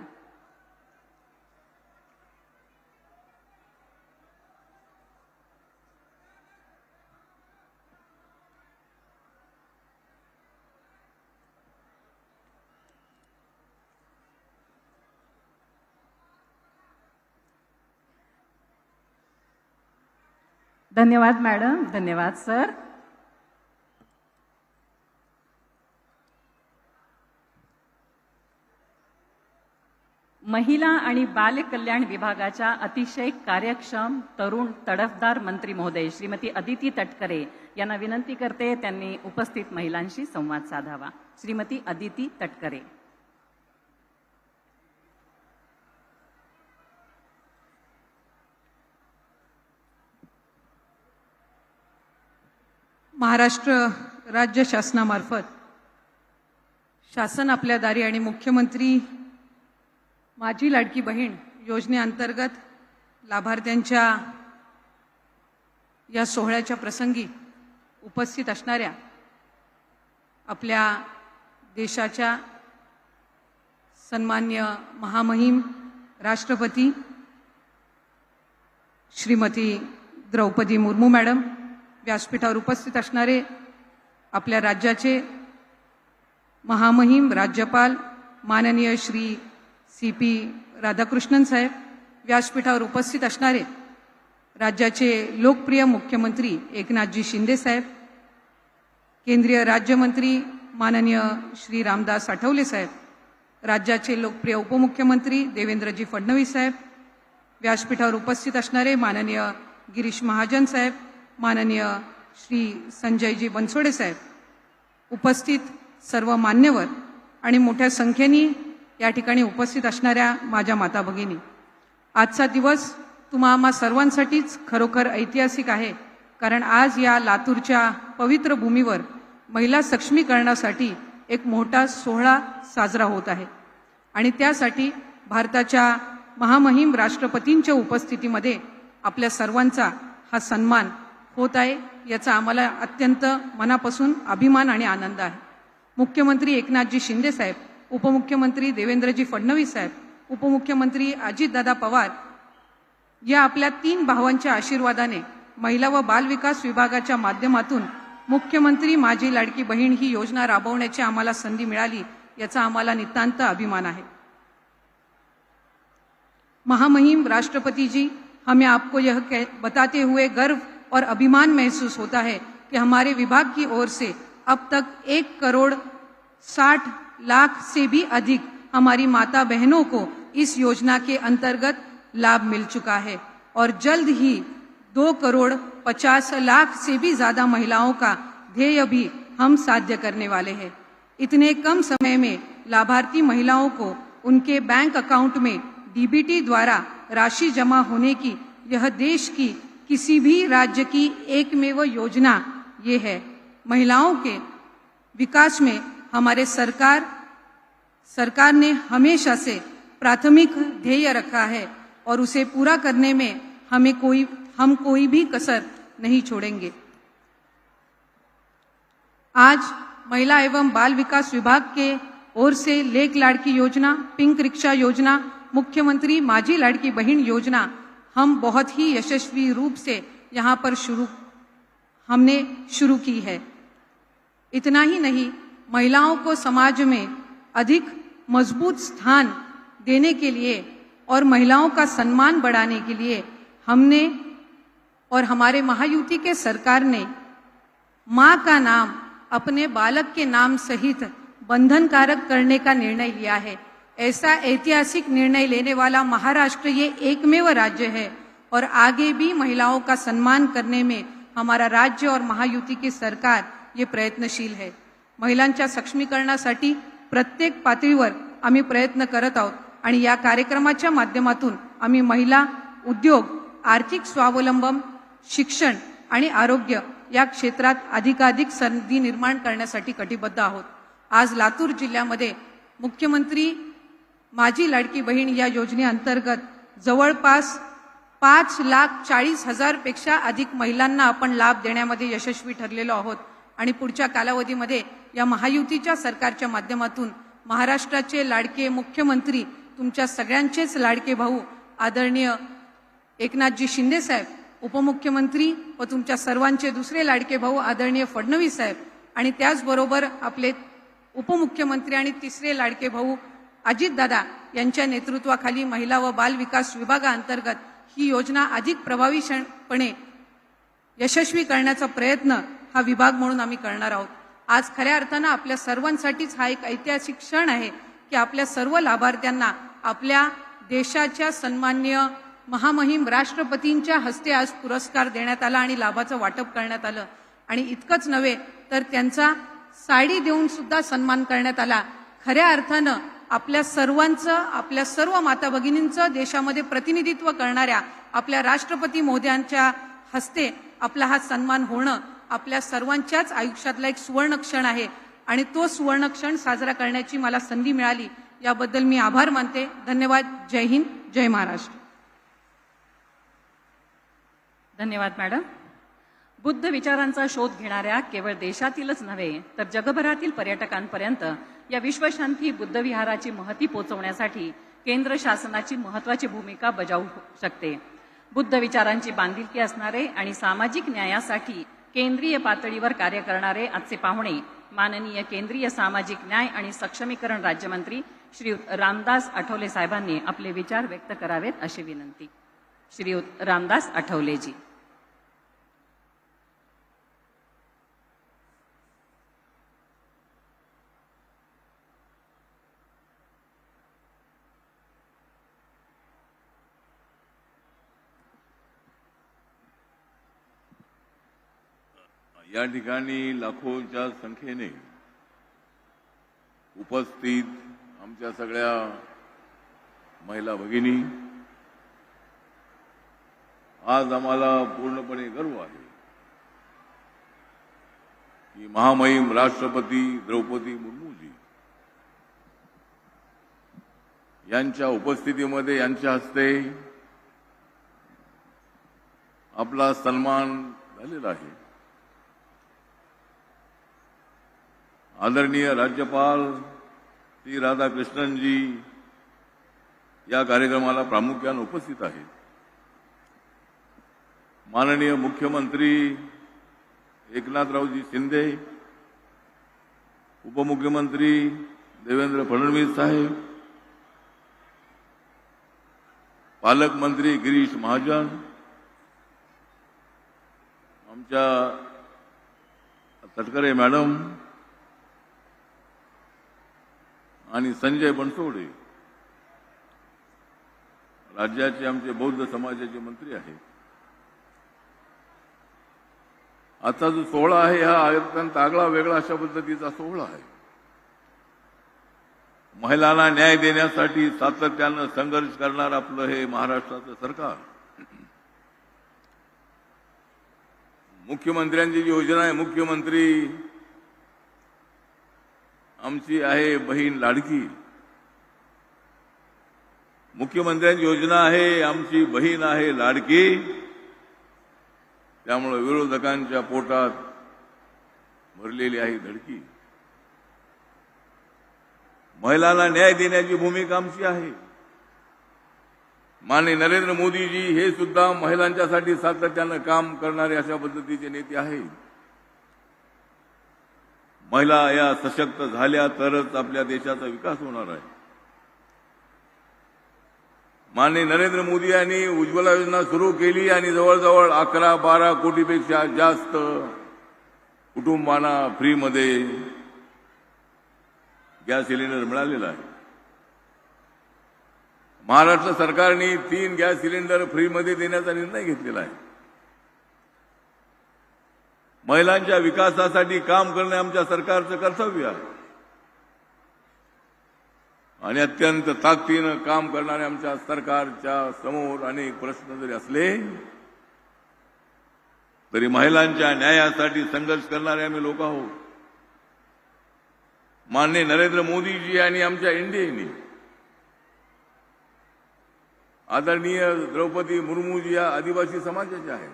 धन्यवाद मॅडम. धन्यवाद सर. महिला आणि बाल कल्याण विभागाच्या अतिशय कार्यक्षम तरुण तडफदार मंत्री महोदय श्रीमती अदिती तटकरे यांना विनंती करते त्यांनी उपस्थित महिलांशी संवाद साधावा. श्रीमती अदिती तटकरे. महाराष्ट्र राज्य शासनामार्फत शासन आपल्या दारी आणि मुख्यमंत्री माझी लाडकी बहीण योजनेअंतर्गत लाभार्थ्यांच्या या सोहळ्याच्या प्रसंगी उपस्थित असणाऱ्या आपल्या देशाच्या सन्मान्य महामहिम राष्ट्रपती श्रीमती द्रौपदी मुर्मू मॅडम, व्यासपीठावर उपस्थित असणारे आपल्या राज्याचे महामहिम राज्यपाल माननीय श्री CP राधाकृष्णन साहेब, व्यासपीठावर उपस्थित असणारे राज्याचे लोकप्रिय मुख्यमंत्री एकनाथजी शिंदे साहेब, केंद्रीय राज्यमंत्री माननीय श्री रामदास आठवले साहेब, राज्याचे लोकप्रिय उपमुख्यमंत्री देवेंद्रजी फडणवीस साहेब, व्यासपीठावर उपस्थित असणारे माननीय गिरीश महाजन साहेब, माननीय श्री संजयजी बनसोडे साहेब, उपस्थित सर्व मान्यवर आणि मोठ्या संख्येने या ठिकाणी उपस्थित असणाऱ्या माझ्या माता भगिनी, आजचा दिवस तुम्हा सर्वांसाठीच खरोखर ऐतिहासिक आहे. कारण आज या लातूरच्या पवित्र भूमीवर महिला सक्षमीकरणासाठी एक मोठा सोहळा साजरा होत आहे आणि त्यासाठी भारताच्या महामहिम राष्ट्रपतींच्या उपस्थितीमध्ये आपल्या सर्वांचा हा सन्मान होत आहे. याचा आम्हाला अत्यंत मनापासून अभिमान आणि आनंद आहे. मुख्यमंत्री एकनाथजी शिंदे साहेब, उपमुख्यमंत्री देवेंद्रजी फडणवीस साहेब, उपमुख्यमंत्री अजितदादा पवार या आपल्या 3 भावांच्या आशीर्वादाने महिला व बालविकास विभागाच्या माध्यमातून मुख्यमंत्री माझी लाडकी बहीण ही योजना राबवण्याची आम्हाला संधी मिळाली, याचा आम्हाला नितांत अभिमान आहे. महामहिम राष्ट्रपतीजी हमें आपको यह बताते हुए गर्व और अभिमान महसूस होता है कि हमारे विभाग की ओर से अब तक 1,60,00,000 से भी अधिक हमारी माता बहनों को इस योजना के अंतर्गत लाभ मिल चुका है और जल्द ही 2,50,00,000 से भी ज्यादा महिलाओं का ध्येय भी हम साध्य करने वाले हैं। इतने कम समय में लाभार्थी महिलाओं को उनके बैंक अकाउंट में डीबीटी द्वारा राशि जमा होने की यह देश की किसी भी राज्य की एकमेव योजना ये है। महिलाओं के विकास में हमारे सरकार ने हमेशा से प्राथमिक ध्येय रखा है और उसे पूरा करने में हम कोई भी कसर नहीं छोड़ेंगे। आज महिला एवं बाल विकास विभाग के ओर से लेक लाड़की योजना, पिंक रिक्शा योजना, मुख्यमंत्री माझी लाड़की बहन योजना हम बहुत ही यशस्वी रूप से यहाँ पर हमने शुरू की है। इतना ही नहीं, महिलाओं को समाज में अधिक मजबूत स्थान देने के लिए और महिलाओं का सम्मान बढ़ाने के लिए हमने और हमारे महायुति के सरकार ने मां का नाम अपने बालक के नाम सहित बंधनकारक करने का निर्णय लिया है। ऐसा ऐतिहासिक निर्णय लेने वाला महाराष्ट्र ये एकमेव राज्य है और आगे भी महिलाओं का सम्मान करने में हमारा राज्य और महायुति की सरकार ये प्रयत्नशील है। महिलांच्या सक्षमीकरणासाठी प्रत्येक पातळीवर आम्ही प्रयत्न करत आहोत आणि या कार्यक्रमाच्या माध्यमातून आम्ही महिला, उद्योग, आर्थिक स्वावलंबन, शिक्षण आणि आरोग्य या क्षेत्रात अधिकाधिक संधी निर्माण करण्यासाठी कटिबद्ध आहोत। आज लातूर जिल्ह्यामध्ये मुख्यमंत्री माझी लाडकी बहीण या योजनेअंतर्गत जवळपास 5,40,000 पेक्षा अधिक महिलांना आपण लाभ देण्यामध्ये यशस्वी ठरलेलो आहोत आणि पुढच्या कालावधीमध्ये या महायुतीच्या सरकारच्या माध्यमातून महाराष्ट्राचे लाडके मुख्यमंत्री, तुमच्या सगळ्यांचेच लाडके भाऊ आदरणीय एकनाथजी शिंदे साहेब, उपमुख्यमंत्री व तुमच्या सर्वांचे दुसरे लाडके भाऊ आदरणीय फडणवीस साहेब आणि त्याचबरोबर आपले उपमुख्यमंत्री आणि तिसरे लाडके भाऊ अजितदादा यांच्या नेतृत्वाखाली महिला व बाल विकास विभागाअंतर्गत ही योजना अधिक प्रभावीपणे यशस्वी करण्याचा प्रयत्न हा विभाग म्हणून आम्ही करणार आहोत। आज खऱ्या अर्थानं आपल्या सर्वांसाठीच हा एक ऐतिहासिक क्षण आहे की आपल्या सर्व लाभार्थ्यांना आपल्या देशाच्या सन्माननीय महामहिम राष्ट्रपतींच्या हस्ते आज पुरस्कार देण्यात आला आणि लाभाचं वाटप करण्यात आलं आणि इतकंच नव्हे तर त्यांचा साडी देऊन सुद्धा सन्मान करण्यात आला। खऱ्या अर्थानं आपल्या सर्वांचं, आपल्या सर्व माता भगिनींचं देशामध्ये प्रतिनिधित्व करणाऱ्या आपल्या राष्ट्रपती महोदयांच्या हस्ते आपला हा सन्मान होणं आपल्या सर्वांच्याच आयुष्यातला एक सुवर्ण क्षण आहे आणि तो सुवर्ण क्षण साजरा करण्याची मला संधी मिळाली याबद्दल मी आभार मानते। धन्यवाद। जय हिंद, जय महाराष्ट्र। धन्यवाद मॅडम। बुद्ध विचारांचा शोध घेणाऱ्या केवळ देशातीलच नव्हे तर जगभरातील पर्यटकांपर्यंत या विश्वशांती बुद्ध विहाराची महती पोहोचवण्यासाठी केंद्र शासनाची महत्त्वाची भूमिका बजावू शकते। बुद्ध विचारांची बांधिलकी असणारे आणि सामाजिक न्यायासाठी केंद्रीय पातळीवर कार्य करणारे आजचे पाहुणे माननीय केंद्रीय सामाजिक न्याय आणि सक्षमीकरण राज्यमंत्री श्रीयुत रामदास आठवले साहेबांनी आपले विचार व्यक्त करावेत अशी विनंती। श्रीयुत रामदास आठवलेजी। या ठिकाणी लाखोंच्या संख्येने उपस्थित आमच्या सगळ्या महिला भगिनी, आज आम्हाला पूर्णपणे गर्व आहे की महामहिम राष्ट्रपती द्रौपदी मुर्मूजी यांच्या उपस्थितीमध्ये यांच्या हस्ते आपला सन्मान झालेला आहे। आदरणीय राज्यपाल श्री राधाकृष्णन जी या कार्यक्रमाला प्रामुख्याने उपस्थित आहेत। माननीय मुख्यमंत्री एकनाथरावजी शिंदे, उपमुख्यमंत्री देवेंद्र फडणवीस साहेब, पालकमंत्री गिरीश महाजन, आमच्या तटकरे मॅडम आणि संजय बनसोडे, राज्याचे आमचे बौद्ध समाजाचे मंत्री आहेत. आता जो सोहळा आहे हा अत्यंत आगळा वेगळा अशा पद्धतीचा सोहळा आहे. महिलांना न्याय देण्यासाठी सातत्यानं संघर्ष करणार आपलं हे महाराष्ट्राचं सरकार. मुख्यमंत्र्यांची जी योजना आहे, मुख्यमंत्री आमची आहे बहीण लाडकी. मुख्यमंत्र्यांची योजना आहे आमची बहीण आहे लाडकी. त्यामुळे विरोधकांच्या पोटात भरलेली आहे धडकी. महिलांना न्याय देण्याची भूमिका आमची आहे. माननीय नरेंद्र मोदीजी हे सुद्धा महिलांच्यासाठी सातत्यानं काम करणारे अशा पद्धतीचे नेते आहेत. महिला या सशक्त झाल्या तरच आपल्या देशाचा विकास होणार आहे. माननीय नरेंद्र मोदी यांनी उज्ज्वला योजना सुरू केली आणि जवळजवळ 11-12 कोटीपेक्षा जास्त कुटुंबांना फ्रीमध्ये गॅस सिलेंडर मिळालेला आहे. महाराष्ट्र सरकारने 3 गॅस सिलेंडर फ्रीमध्ये देण्याचा निर्णय घेतलेला आहे. महिलांच्या विकासासाठी काम करणे आमच्या सरकारचं कर्तव्य आहे आणि अत्यंत ताकदीनं काम करणाऱ्या आमच्या सरकारच्या समोर अनेक प्रश्न जरी असले तरी महिलांच्या न्यायासाठी संघर्ष करणारे आम्ही लोक आहोत. माननीय नरेंद्र मोदीजी आणि आमच्या एनडीएने आदरणीय द्रौपदी मुर्मूजी या आदिवासी समाजाच्या आहेत.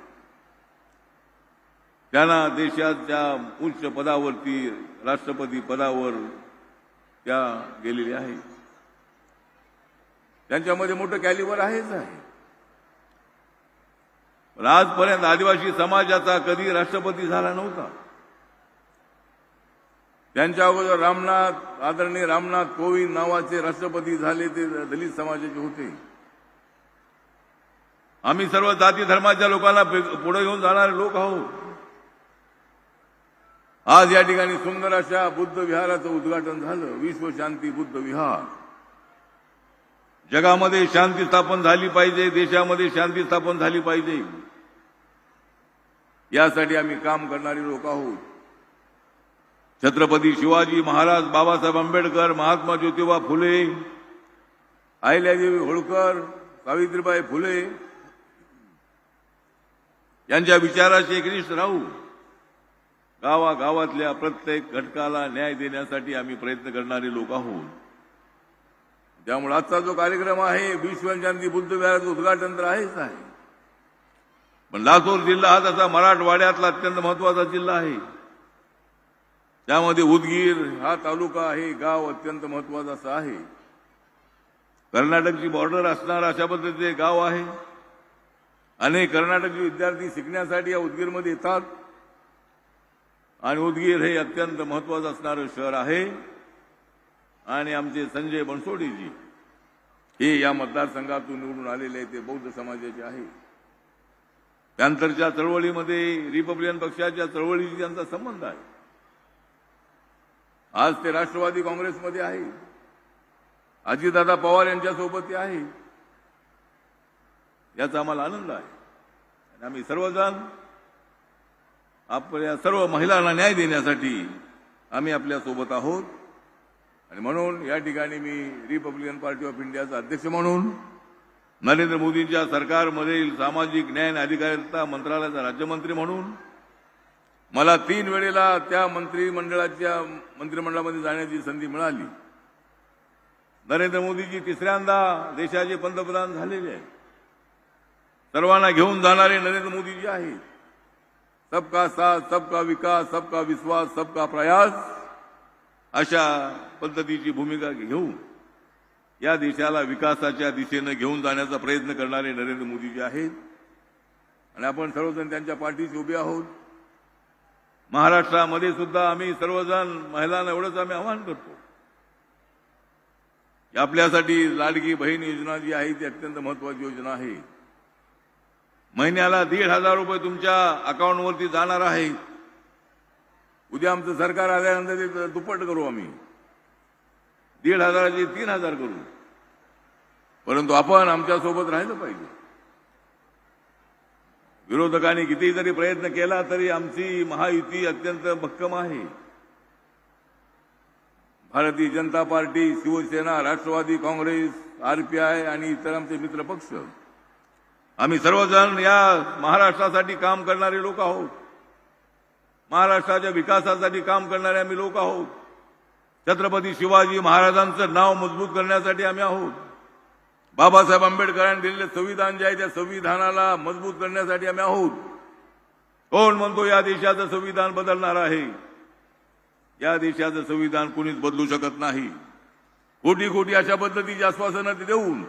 त्यांना देशाच्या उच्च पदावरती राष्ट्रपती पदावर त्या गेलेल्या आहेत. त्यांच्यामध्ये मोठं कॅलिबर आहेच आहे. पण आजपर्यंत आदिवासी समाजाचा कधी राष्ट्रपती झाला नव्हता. त्यांच्या अगोदर आदरणीय रामनाथ कोविंद नावाचे राष्ट्रपती झाले, ते दलित समाजाचे होते. आम्ही सर्व जाती धर्माच्या लोकांना पुढे घेऊन जाणारे लोक आहोत. आज या ठिकाणी सुंदर अशा बुद्ध विहाराचं उद्घाटन झालं. विश्व शांती बुद्ध विहार. जगामध्ये शांती स्थापन झाली पाहिजे, देशामध्ये शांती स्थापन झाली पाहिजे, यासाठी आम्ही काम करणारे लोक आहोत. छत्रपती शिवाजी महाराज, बाबासाहेब आंबेडकर, महात्मा ज्योतिबा फुले, अहिल्यादेवी होळकर, सावित्रीबाई फुले यांच्या विचाराशी एकनिष्ठ राहू गावागावातल्या प्रत्येक घटकाला न्याय देण्यासाठी आम्ही प्रयत्न करणारे लोक आहोत. त्यामुळे आजचा जो कार्यक्रम आहे, विश्वशांती बुद्ध विहाराचं उद्घाटन तर आहेच आहे, पण लातूर जिल्हा हा तसा मराठवाड्यातला अत्यंत महत्वाचा जिल्हा आहे. त्यामध्ये उदगीर हा तालुका आहे, गाव अत्यंत महत्वाचं असं आहे. कर्नाटकची बॉर्डर असणारा अशा पद्धतीचे गाव आहे. अनेक कर्नाटकी विद्यार्थी शिकण्यासाठी या उदगीरमध्ये येतात आणि उदगीर हे अत्यंत महत्वाचं असणारं शहर आहे. आणि आमचे संजय बनसोडेजी हे या मतदारसंघातून निवडून आलेले, ते बौद्ध समाजाचे आहे. पॅंथरच्या चळवळीमध्ये रिपब्लिकन पक्षाच्या चळवळीशी त्यांचा संबंध आहे. आज ते राष्ट्रवादी काँग्रेसमध्ये आहे. अजितदादा पवार यांच्यासोबत ते आहे. याचा आम्हाला आनंद आहे. आणि आम्ही सर्वजण आपल्या सर्व महिलांना न्याय देण्यासाठी आम्ही आपल्या सोबत आहोत. आणि म्हणून या ठिकाणी मी रिपब्लिकन पार्टी ऑफ इंडियाचा अध्यक्ष म्हणून, नरेंद्र मोदींच्या सरकारमधील सामाजिक न्याय आणि अधिकारिता मंत्रालयाचा राज्यमंत्री म्हणून मला 3 वेळेला त्या मंत्रिमंडळामध्ये जाण्याची संधी मिळाली. नरेंद्र मोदीजी 3ऱ्यांदा देशाचे पंतप्रधान झालेले आहेत. सर्वांना घेऊन जाणारे नरेंद्र मोदीजी आहेत. सबका साथ, सबका विकास, सबका विश्वास, सबका प्रयास अशा पद्धतीची भूमिका घेऊन या देशाला विकासाच्या दिशेने घेऊन जाण्याचा प्रयत्न करणारे नरेंद्र मोदीजी आहेत. आणि आपण सर्वजण त्यांच्या पाठीशी उभे आहोत. महाराष्ट्रामध्ये सुद्धा आम्ही सर्वजण महिलांना एवढंच आम्ही आवाहन करतो की आपल्यासाठी लाडकी बहीण योजना जी आहे ती अत्यंत महत्वाची योजना आहे. महिन्याला 1,500 रुपये तुमच्या अकाउंटवरती जाणार आहे. उद्या आमचं सरकार आल्यानंतर ते दुप्पट करू आम्ही. 1,500चे 3,000 करू. परंतु आपण आमच्या सोबत राहिलं पाहिजे. विरोधकांनी कितीही जरी प्रयत्न केला तरी आमची महायुती अत्यंत भक्कम आहे. भारतीय जनता पार्टी, शिवसेना, राष्ट्रवादी काँग्रेस, आरपीआय आणि इतर आमचे मित्र पक्ष, आम्ही सर्वजण या महाराष्ट्रासाठी काम करणारे लोक आहोत. महाराष्ट्राच्या विकासासाठी काम करणारे आम्ही लोक आहोत. छत्रपती शिवाजी महाराजांचं नाव मजबूत करण्यासाठी आम्ही आहोत. बाबासाहेब आंबेडकरांनी दिलेले संविधान जे आहे त्या संविधानाला मजबूत करण्यासाठी आम्ही आहोत. कोण म्हणतो या देशाचं संविधान बदलणार आहे? या देशाचं संविधान कोणीच बदलू शकत नाही. खोटी खोटी अशा पद्धतीची आश्वासनं देऊन,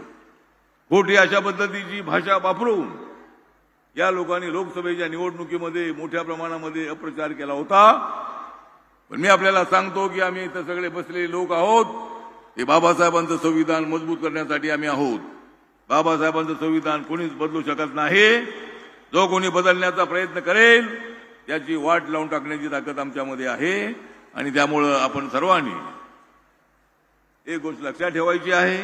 खोटी अशा पद्धतीची भाषा वापरून या लोकांनी लोकसभेच्या निवडणुकीमध्ये मोठ्या प्रमाणामध्ये अप्रचार केला होता. पण मी आपल्याला सांगतो की आम्ही इथं सगळे बसलेले लोक आहोत हे बाबासाहेबांचं संविधान मजबूत करण्यासाठी आम्ही आहोत. बाबासाहेबांचं संविधान कोणीच बदलू शकत नाही. जो कोणी बदलण्याचा प्रयत्न करेल त्याची वाट लावून टाकण्याची ताकद आमच्यामध्ये आहे. आणि त्यामुळं आपण सर्वांनी एक गोष्ट लक्षात ठेवायची आहे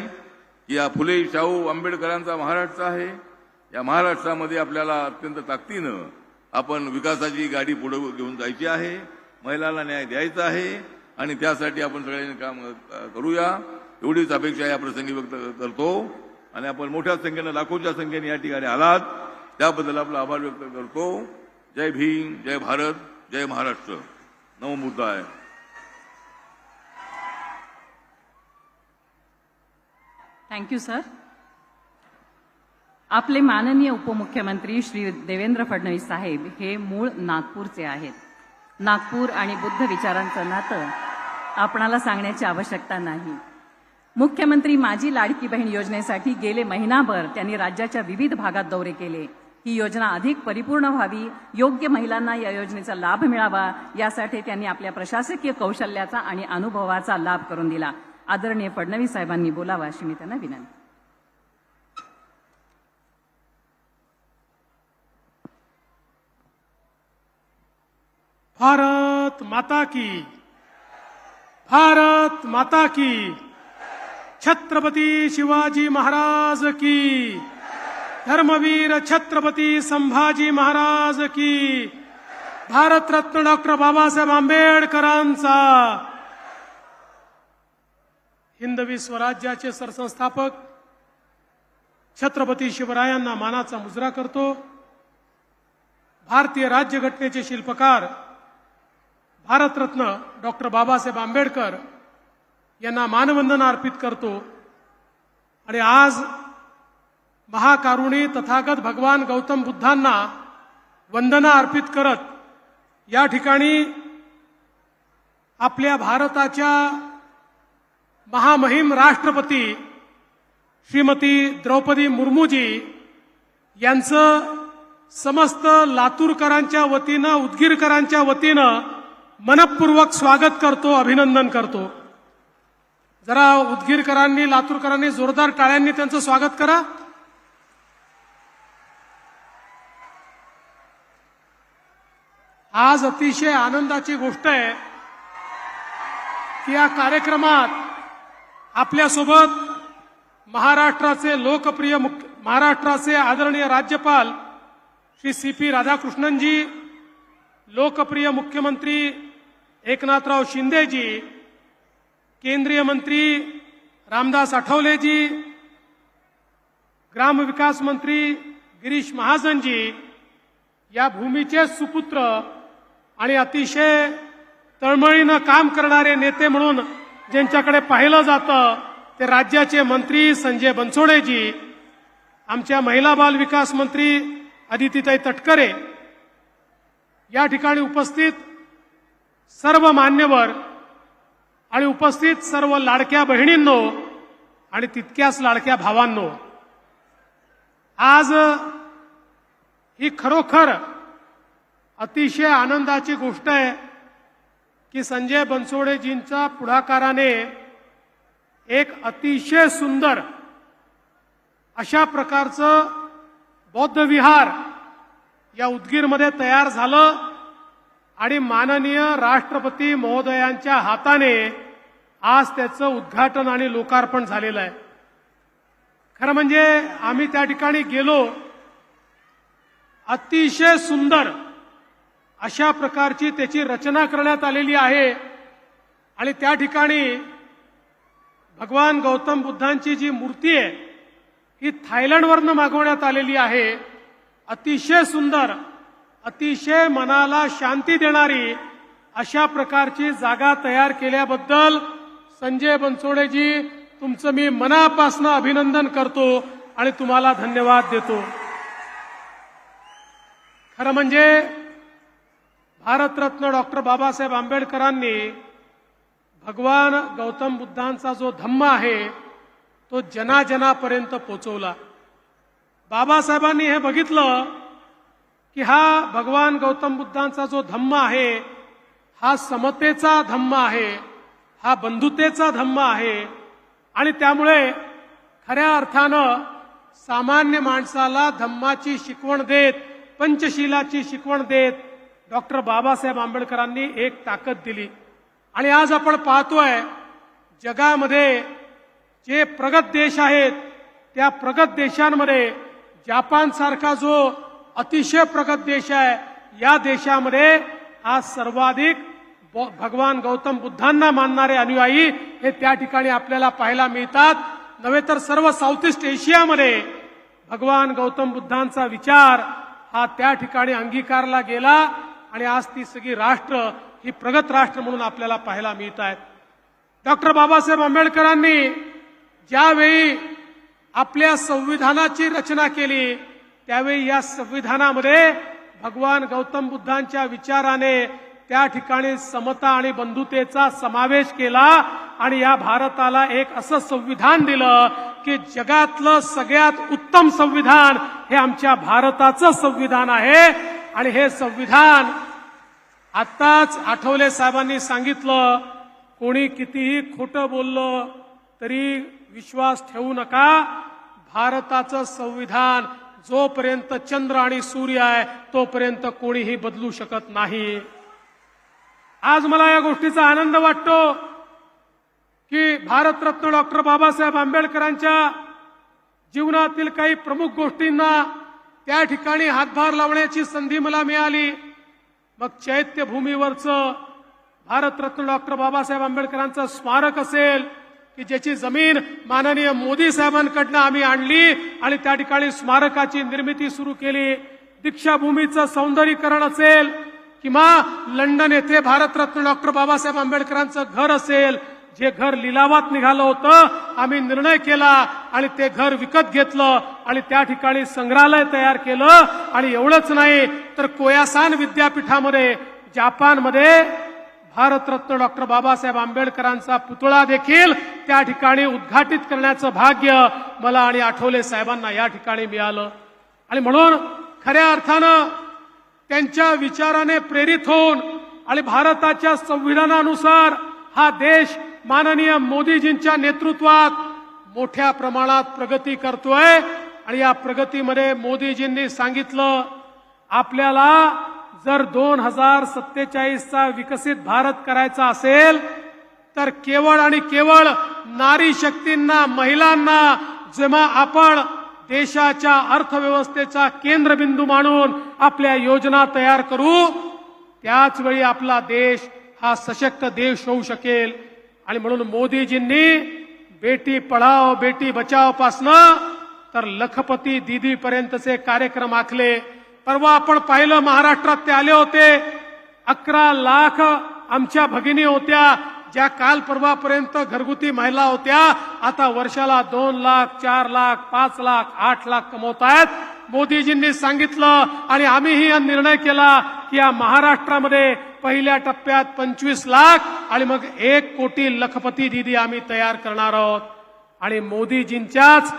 की या फुले शाहू आंबेडकरांचा महाराष्ट्र आहे. या महाराष्ट्रामध्ये आपल्याला अत्यंत ताकदीनं आपण विकासाची गाडी पुढे घेऊन जायची आहे. महिलांना न्याय द्यायचा आहे आणि त्यासाठी आपण सगळ्यांनी काम करूया एवढीच अपेक्षा या प्रसंगी व्यक्त करतो. आणि आपण मोठ्या संख्येनं, लाखोच्या संख्येने या ठिकाणी आलात त्याबद्दल आपला आभार व्यक्त करतो. जय भीम, जय भारत, जय महाराष्ट्र. नमोबुद्धाय. Thank you sir. आपले माननीय उपमुख्यमंत्री श्री देवेंद्र फडणवीस साहेब हे मूळ नागपूरचे आहेत. नागपूर आणि बुद्ध विचारांचं नातं आपणाला सांगण्याची आवश्यकता नाही. मुख्यमंत्री माझी लाडकी बहीण योजनेसाठी गेले महिनाभर त्यांनी राज्याच्या विविध भागात दौरे केले. ही योजना अधिक परिपूर्ण व्हावी, योग्य महिलांना या योजनेचा लाभ मिळावा यासाठी त्यांनी आपल्या प्रशासकीय कौशल्याचा आणि अनुभवाचा लाभ करून दिला. आदरणीय फडणवीस साहेबांनी बोलावा अशी मी त्यांना विनंती. भारत माता की, भारत माता की, छत्रपती शिवाजी महाराज की, धर्मवीर छत्रपती संभाजी महाराज की, भारतरत्न डॉक्टर बाबासाहेब आंबेडकरांचा, हिंदवी स्वराज्याचे सरसंस्थापक छत्रपती शिवरायांना मानाचा मुजरा करतो. भारतीय राज्यघटनेचे शिल्पकार भारतरत्न डॉक्टर बाबासाहेब आंबेडकर यांना मानवंदना अर्पित करतो. आणि आज महाकारुणी तथागत भगवान गौतम बुद्धांना वंदना अर्पित करत या ठिकाणी आपल्या भारताच्या महामहिम राष्ट्रपती श्रीमती द्रौपदी मुर्मूजी यांचं समस्त लातूरकरांच्या वतीनं, उदगीरकरांच्या वतीनं मनपूर्वक स्वागत करतो, अभिनंदन करतो. जरा उदगीरकरांनी, लातूरकरांनी जोरदार टाळ्यांनी त्यांचं स्वागत करा. आज अतिशय आनंदाची गोष्ट आहे की या कार्यक्रमात आपल्यासोबत महाराष्ट्राचे लोकप्रिय महाराष्ट्राचे आदरणीय राज्यपाल श्री CP राधाकृष्णनजी, लोकप्रिय मुख्यमंत्री एकनाथराव शिंदेजी, केंद्रीय मंत्री रामदास आठवलेजी, ग्रामविकास मंत्री गिरीश महाजनजी, या भूमीचे सुपुत्र आणि अतिशय तळमळीनं काम करणारे नेते म्हणून ज्यांच्याकडे पाहिलं जातं ते राज्याचे मंत्री संजय बनसोडेजी, आमच्या महिला बाल विकास मंत्री अदितीताई तटकरे, या ठिकाणी उपस्थित सर्व मान्यवर आणि उपस्थित सर्व लाडक्या बहिणींनो आणि तितक्याच लाडक्या भावांनो, आज ही खरोखर अतिशय आनंदाची गोष्ट आहे की संजय बनसोडेजींच्या पुढाकाराने एक अतिशय सुंदर अशा प्रकारचं बौद्ध विहार या उदगीरमध्ये तयार झालं आणि माननीय राष्ट्रपती महोदयांच्या हाताने आज त्याचं उद्घाटन आणि लोकार्पण झालेलं आहे. खरं म्हणजे आम्ही त्या ठिकाणी गेलो, अतिशय सुंदर अशा प्रकारची त्याची रचना करण्यात आलेली आहे आणि त्या ठिकाणी भगवान गौतम बुद्धांची जी मूर्ती आहे ही थायलंडवरनं मागवण्यात आलेली आहे. अतिशय सुंदर, अतिशय मनाला शांती देणारी अशा प्रकारची जागा तयार केल्याबद्दल संजय बनसोडेजी तुमचं मी मनापासून अभिनंदन करतो आणि तुम्हाला धन्यवाद देतो. खरं म्हणजे भारतरत्न डॉक्टर बाबासाहेब आंबेडकरांनी भगवान गौतम बुद्धांचा जो धम्म आहे तो जनाजनापर्यंत पोचवला. बाबासाहेबांनी हे बघितलं की हा भगवान गौतम बुद्धांचा जो धम्म आहे हा समतेचा धम्म आहे, हा बंधुतेचा धम्म आहे आणि त्यामुळे खऱ्या अर्थानं सामान्य माणसाला धम्माची शिकवण देत, पंचशीलाची शिकवण देत डॉक्टर बाबासाहेब आंबेडकरांनी एक ताकद दिली. आणि आज आपण पाहतोय जगामध्ये जे प्रगत देश आहेत त्या प्रगत देशांमध्ये जपान सारखा जो अतिशय प्रगत देश आहे या देशामध्ये आज सर्वाधिक भगवान गौतम बुद्धांना मानणारे अनुयायी हे त्या ठिकाणी आपल्याला पाहायला मिळतात. नव्हे तर सर्व साऊथ ईस्ट एशियामध्ये भगवान गौतम बुद्धांचा विचार हा त्या ठिकाणी अंगीकारला गेला आणि आज ती सगळी राष्ट्र ही प्रगत राष्ट्र म्हणून आपल्याला पाहायला मिळत आहेत. डॉक्टर बाबासाहेब आंबेडकरांनी ज्यावेळी आपल्या संविधानाची रचना केली त्यावेळी या संविधानामध्ये भगवान गौतम बुद्धांच्या विचाराने त्या ठिकाणी समता आणि बंधुतेचा समावेश केला आणि या भारताला एक असं संविधान दिलं की जगातलं सगळ्यात उत्तम संविधान हे आमच्या भारताचं संविधान आहे. आणि हे संविधान आताच आठवले साहेबांनी सांगितलं, कोणी कितीही खोटं बोललं तरी विश्वास ठेवू नका, भारताचं संविधान जोपर्यंत चंद्र आणि सूर्य आहे तोपर्यंत कोणीही बदलू शकत नाही. आज मला या गोष्टीचा आनंद वाटतो की भारतरत्न डॉक्टर बाबासाहेब आंबेडकरांच्या जीवनातील काही प्रमुख गोष्टींना त्या ठिकाणी हातभार लावण्याची संधी मला मिळाली. मग चैत्यभूमीवरचं भारतरत्न डॉक्टर बाबासाहेब आंबेडकरांचं स्मारक असेल की ज्याची जमीन माननीय मोदी साहेबांकडनं आम्ही आणली आणि त्या ठिकाणी स्मारकाची निर्मिती सुरू केली. दीक्षाभूमीचं सौंदर्यीकरण असेल किंवा लंडन येथे भारतरत्न डॉक्टर बाबासाहेब आंबेडकरांचं घर असेल, जे घर लिलावात निघालं होतं, आम्ही निर्णय केला आणि ते घर विकत घेतलं आणि त्या ठिकाणी संग्रहालय तयार केलं. आणि एवढंच नाही तर कोयासान विद्यापीठामध्ये जपानमध्ये भारतरत्न डॉक्टर बाबासाहेब आंबेडकरांचा पुतळा देखील त्या ठिकाणी उद्घाटित करण्याचं भाग्य मला आणि आठवले साहेबांना या ठिकाणी मिळालं. आणि म्हणून खऱ्या अर्थानं त्यांच्या विचाराने प्रेरित होऊन आणि भारताच्या संविधानानुसार हा देश माननीय मोदीजींच्या नेतृत्वात मोठ्या प्रमाणात प्रगती करतोय. आणि या प्रगतीमध्ये मोदीजींनी सांगितलं, आपल्याला जर 2047चा विकसित भारत करायचा असेल तर केवळ आणि केवळ नारी शक्तींना, महिलांना जेव्हा आपण देशाच्या अर्थव्यवस्थेचा केंद्रबिंदू मानून आपल्या योजना तयार करू त्याच वेळी आपला देश हा सशक्त देश होऊ शकेल. आणि म्हणून मोदीजींनी बेटी पढाओ बेटी बचाओ पासनं तर लखपती दीदी पर्यंतचे कार्यक्रम आखले. परवा आपण पाहिलं महाराष्ट्रात ते आले होते. 11 लाख आमच्या भगिनी होत्या ज्या काल परवापर्यंत घरगुती महिला होत्या, आता वर्षाला 2 लाख, 4 लाख, 5 लाख, 8 लाख कमवतायत. मोदीजींनी सांगितलं आणि आम्हीही निर्णय केला की या महाराष्ट्रामध्ये पहिल्या टप्प्यात 25 लाख आणि मग 1 कोटी लखपती दीदी आम्ही तयार करणार आहोत. आणि मोदीजींच्याच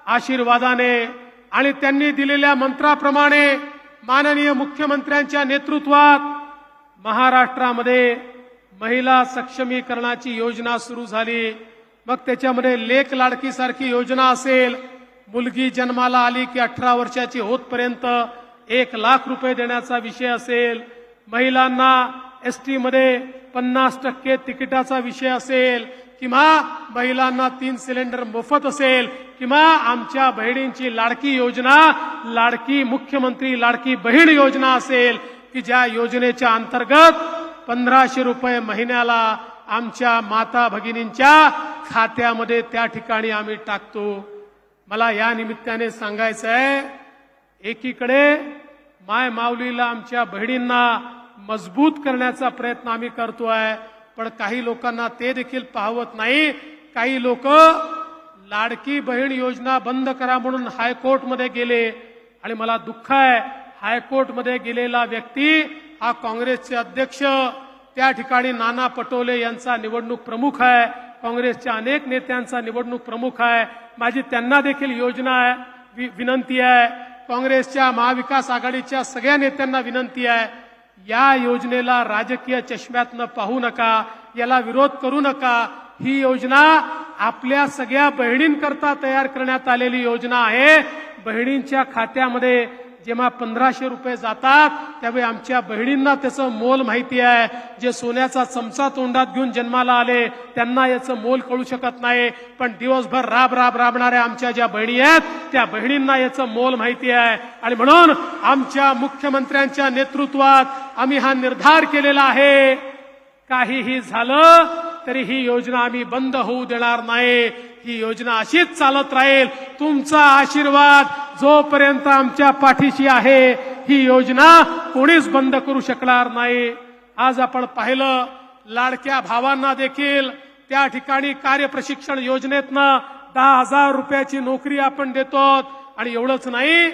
आशीर्वादाने आणि त्यांनी दिलेल्या मंत्राप्रमाणे माननीय मुख्यमंत्र्यांच्या नेतृत्वात महाराष्ट्रामध्ये महिला सक्षमीकरणाची योजना सुरू झाली. मग त्याच्यामध्ये लेक लाडकी सारखी योजना असेल, मुलगी जन्माला आली की 18 वर्षाची होतपर्यंत 1,00,000 रुपये देण्याचा विषय असेल, महिलांना एसटी मध्ये 50% तिकिटाचा विषय असेल, किंवा महिलांना 3 सिलेंडर मोफत असेल, किंवा आमच्या बहिणींची लाडकी योजना, लाडकी मुख्यमंत्री लाडकी बहीण योजना असेल, की ज्या योजनेच्या अंतर्गत 1,500 रुपये महिन्याला आमच्या माता भगिनींच्या खात्यामध्ये त्या ठिकाणी आम्ही टाकतो. मला या निमित्ताने सांगायचं आहे, एकीकडे माय माऊलीला आमच्या बहिणींना मजबूत करण्याचा प्रयत्न आम्ही करतोय, पण काही लोकांना ते देखील पाहवत नाही. काही लोक लाडकी बहीण योजना बंद करा म्हणून हायकोर्टमध्ये गेले, आणि मला दुःख आहे, हायकोर्टमध्ये गेलेला व्यक्ती हा काँग्रेसचे अध्यक्ष, त्या ठिकाणी नाना पटोले यांचा निवडणूक प्रमुख आहे, काँग्रेसच्या अनेक नेत्यांचा निवडणूक प्रमुख आहे. माझी त्यांना देखील योजना आहे, विनंती आहे, काँग्रेसच्या महाविकास आघाडीच्या सगळ्या नेत्यांना विनंती आहे, या योजनेला राजकीय चष्म्यातनं पाहू नका, याला विरोध करू नका. ही योजना आपल्या सगळ्या बहिणींकरता तयार करण्यात आलेली योजना आहे. बहिणींच्या खात्यामध्ये जेव्हा 1,500 रुपये जातात त्यावेळी आमच्या बहिणींना त्याचं मोल माहिती आहे. जे सोन्याचा चमचा तोंडात घेऊन जन्माला आले त्यांना याचं मोल कळू शकत नाही, पण दिवसभर राबणाऱ्या आमच्या ज्या बहिणी आहेत त्या बहिणींना याचं मोल माहिती आहे. आणि म्हणून आमच्या मुख्यमंत्र्यांच्या नेतृत्वात आम्ही हा निर्धार केलेला आहे, काहीही झालं तरी ही योजना आम्ही बंद होऊ देणार नाही. ही योजना अशीच चालत राहील. तुमचा आशीर्वाद जोपर्यंत आमच्या पाठीशी आहे, ही योजना कोणीच बंद करू शकणार नाही. आज आपण पाहिलं, लाडक्या भावांना देखील त्या ठिकाणी कार्यप्रशिक्षण योजनेतनं 10,000 रुपयाची नोकरी आपण देतो. आणि एवढंच नाही,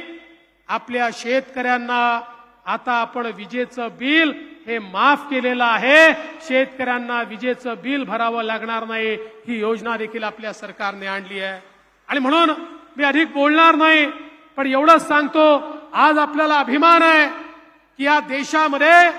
आपल्या शेतकऱ्यांना आता आपण विजेचं बिल हे माफ केलेलं आहे. शेतकऱ्यांना विजेचं बिल भरावं लागणार नाही, ही योजना देखील आपल्या सरकारने आणली आहे. आणि म्हणून मी अधिक बोलणार नाही, पण एवढंच सांगतो, आज आपल्याला अभिमान आहे की या देशामध्ये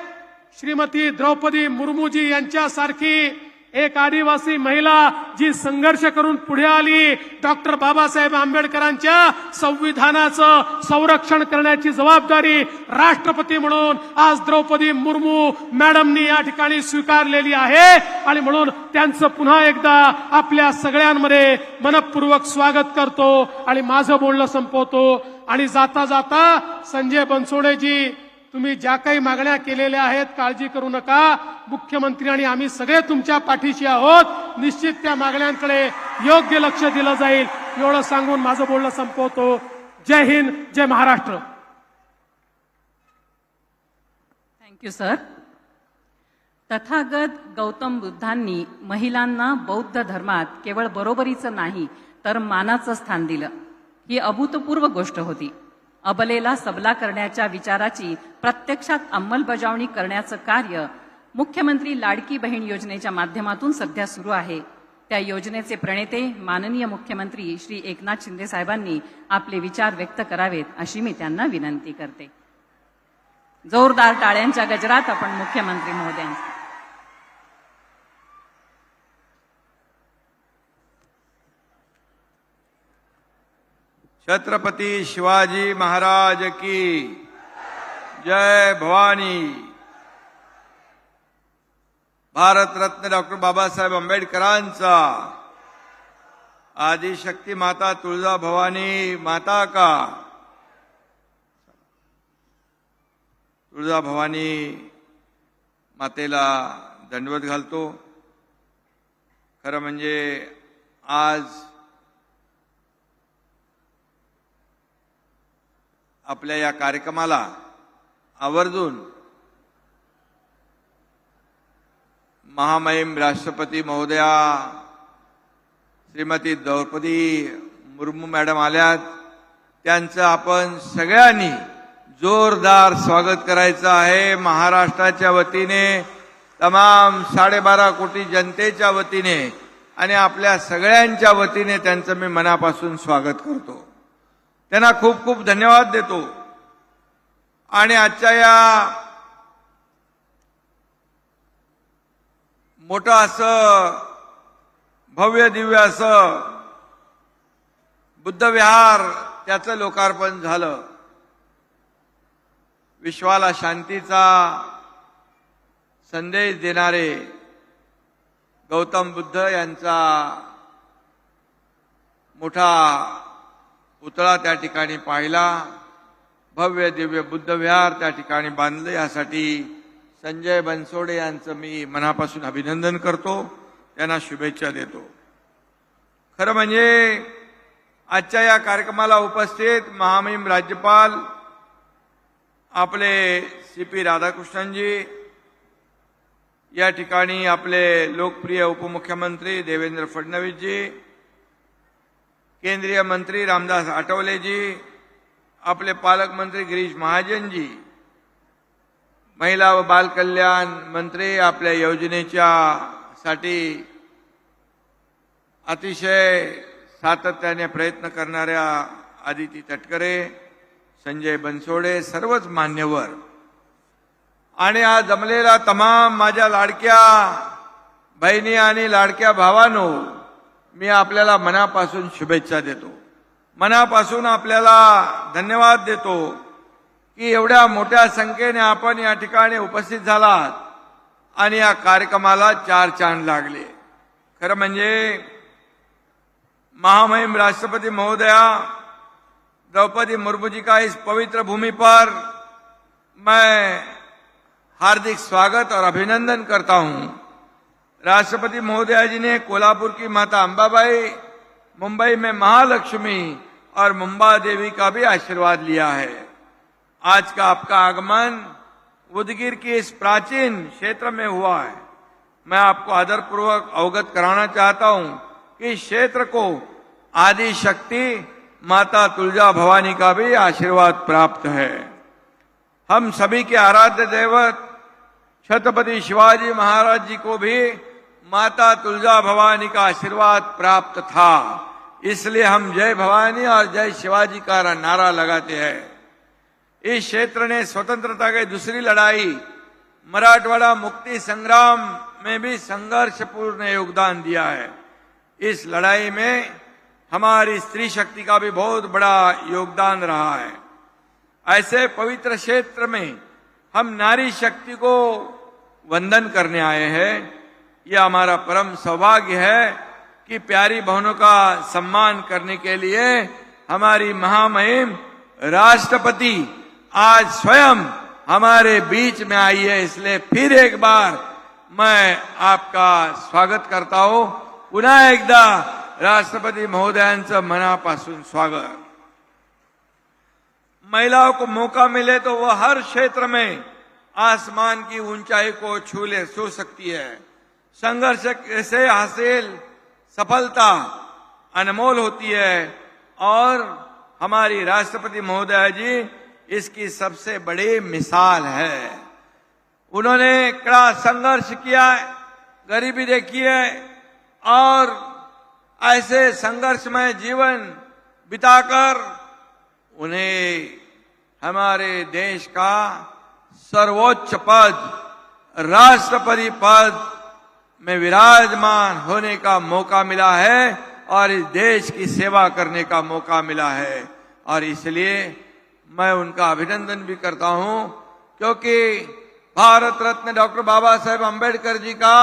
श्रीमती द्रौपदी मुर्मूजी यांच्यासारखी एक आदिवासी महिला जी संघर्ष करून पुढे आली, डॉक्टर बाबासाहेब आंबेडकरांच्या संविधानाचं संरक्षण करण्याची जबाबदारी राष्ट्रपती म्हणून आज द्रौपदी मुर्मू मॅडमनी या ठिकाणी स्वीकारलेली आहे. आणि म्हणून त्यांचं पुन्हा एकदा आपल्या सगळ्यांमध्ये मनपूर्वक स्वागत करतो आणि माझं बोलणं संपवतो. आणि जाता जाता संजय बनसोडेजी, तुम्ही ज्या काही मागण्या केलेल्या आहेत काळजी करू नका, मुख्यमंत्री आणि आम्ही सगळे तुमच्या पाठीशी आहोत. निश्चित त्या मागण्यांकडे योग्य लक्ष दिलं जाईल, एवढं सांगून माझं बोलणं संपवतो. जय हिंद, जय महाराष्ट्र. Thank you sir. तथागत गौतम बुद्धांनी महिलांना बौद्ध धर्मात केवळ बरोबरीचं नाही तर मानाचं स्थान दिलं. ही अभूतपूर्व गोष्ट होती. अबलेला सबला करण्याच्या विचाराची प्रत्यक्षात अंमलबजावणी करण्याचं कार्य मुख्यमंत्री लाडकी बहीण योजनेच्या माध्यमातून सध्या सुरू आहे. त्या योजनेचे प्रणेते माननीय मुख्यमंत्री श्री एकनाथ शिंदे साहेबांनी आपले विचार व्यक्त करावेत अशी मी त्यांना विनंती करते. जोरदार टाळ्यांच्या गजरात आपण मुख्यमंत्री महोदयांचे छत्रपती शिवाजी महाराज की जय. भवानी. भारतरत्न डॉक्टर बाबासाहेब आंबेडकरांचा, आदिशक्ती माता तुळजा भवानी माता का. तुळजा भवानी मातेला दंडवत घालतो. खरं म्हणजे आज आपल्या या कार्यक्रमाला आवर्जून महामहिम राष्ट्रपती महोदया श्रीमती द्रौपदी मुर्मू मॅडम आल्यात. त्यांचं आपण सगळ्यांनी जोरदार स्वागत करायचं आहे. महाराष्ट्राच्या वतीने, तमाम 12.5 कोटी जनतेच्या वतीने आणि आपल्या सगळ्यांच्या वतीने त्यांचं मी मनापासून स्वागत करतो. त्यांना खूप खूप धन्यवाद देतो. आणि आजच्या या मोठं असं भव्य दिव्य असं बुद्ध विहार त्याचं लोकार्पण झालं. विश्वाला शांतीचा संदेश देणारे गौतम बुद्ध यांचा मोठा पुतळा त्या ठिकाणी पाहिला. भव्य दिव्य बुद्ध विहार त्या ठिकाणी बांधले. यासाठी संजय बनसोडे यांचं मी मनापासून अभिनंदन करतो, त्यांना शुभेच्छा देतो. खरं म्हणजे आजच्या या कार्यक्रमाला उपस्थित महामहिम राज्यपाल आपले CP राधाकृष्णनजी, या ठिकाणी आपले लोकप्रिय उपमुख्यमंत्री देवेंद्र फडणवीसजी, केंद्रीय मंत्री रामदास आठवलेजी, आपले पालकमंत्री गिरीश महाजनजी, महिला व बाल कल्याण मंत्री आपल्या योजनेच्या साठी अतिशय सातत्याने प्रयत्न करणाऱ्या आदिती तटकरे, संजय बनसोडे, सर्वच मान्यवर आणि आज जमलेला तमाम माझ्या लाडक्या बहिणी आणि लाडक्या भावांनो, मी आपल्याला मनापासून शुभेच्छा देतो, मनापासून आपल्याला धन्यवाद देतो की एवढ्या मोठ्या संख्येने आपण या ठिकाणी उपस्थित झालात आणि या कार्यक्रमाला चार चांद लागले. खरं म्हणजे महामहिम राष्ट्रपति महोदया द्रौपदी मुर्मू जी का इस पवित्र भूमि पर मैं हार्दिक स्वागत और अभिनंदन करता हूं. राष्ट्रपति महोदया जी ने कोल्हापुर की माता अंबाबाई, मुंबई में महालक्ष्मी और मुंबा देवी का भी आशीर्वाद लिया है. आज का आपका आगमन उदगीर के इस प्राचीन क्षेत्र में हुआ है. मैं आपको आदरपूर्वक अवगत कराना चाहता हूं कि इस क्षेत्र को आदि शक्ति माता तुलजा भवानी का भी आशीर्वाद प्राप्त है. हम सभी के आराध्य देवत छत्रपति शिवाजी महाराज जी को भी माता तुलजा भवानी का आशीर्वाद प्राप्त था. इसलिए हम जय भवानी और जय शिवाजी का नारा लगाते हैं. इस क्षेत्र ने स्वतंत्रता की दूसरी लड़ाई मराठवाड़ा मुक्ति संग्राम में भी संघर्षपूर्ण योगदान दिया है. इस लड़ाई में हमारी स्त्री शक्ति का भी बहुत बड़ा योगदान रहा है. ऐसे पवित्र क्षेत्र में हम नारी शक्ति को वंदन करने आए हैं. यह हमारा परम सौभाग्य है कि प्यारी बहनों का सम्मान करने के लिए हमारी महामहिम राष्ट्रपति आज स्वयं हमारे बीच में आई है. इसलिए फिर एक बार मैं आपका स्वागत करता हूं. पुन्हा एकदा राष्ट्रपति महोदयांचं मनापासून स्वागत. महिलाओं को मौका मिले तो वह हर क्षेत्र में आसमान की ऊंचाई को छू सकती है. संघर्ष से हासिल सफलता अनमोल होती है और हमारी राष्ट्रपति महोदया जी इसकी सबसे बड़ी मिसाल है. उन्होंने कड़ा संघर्ष किया है, गरीबी देखी है और ऐसे संघर्षमय जीवन बिताकर उन्हें हमारे देश का सर्वोच्च पद राष्ट्रपति पद में विराजमान होने का मौका मिला है और इस देश की सेवा करने का मौका मिला है. और इसलिए मैं उनका अभिनंदन भी करता हूं क्योंकि भारत रत्न डॉक्टर बाबा साहेब अम्बेडकर जी का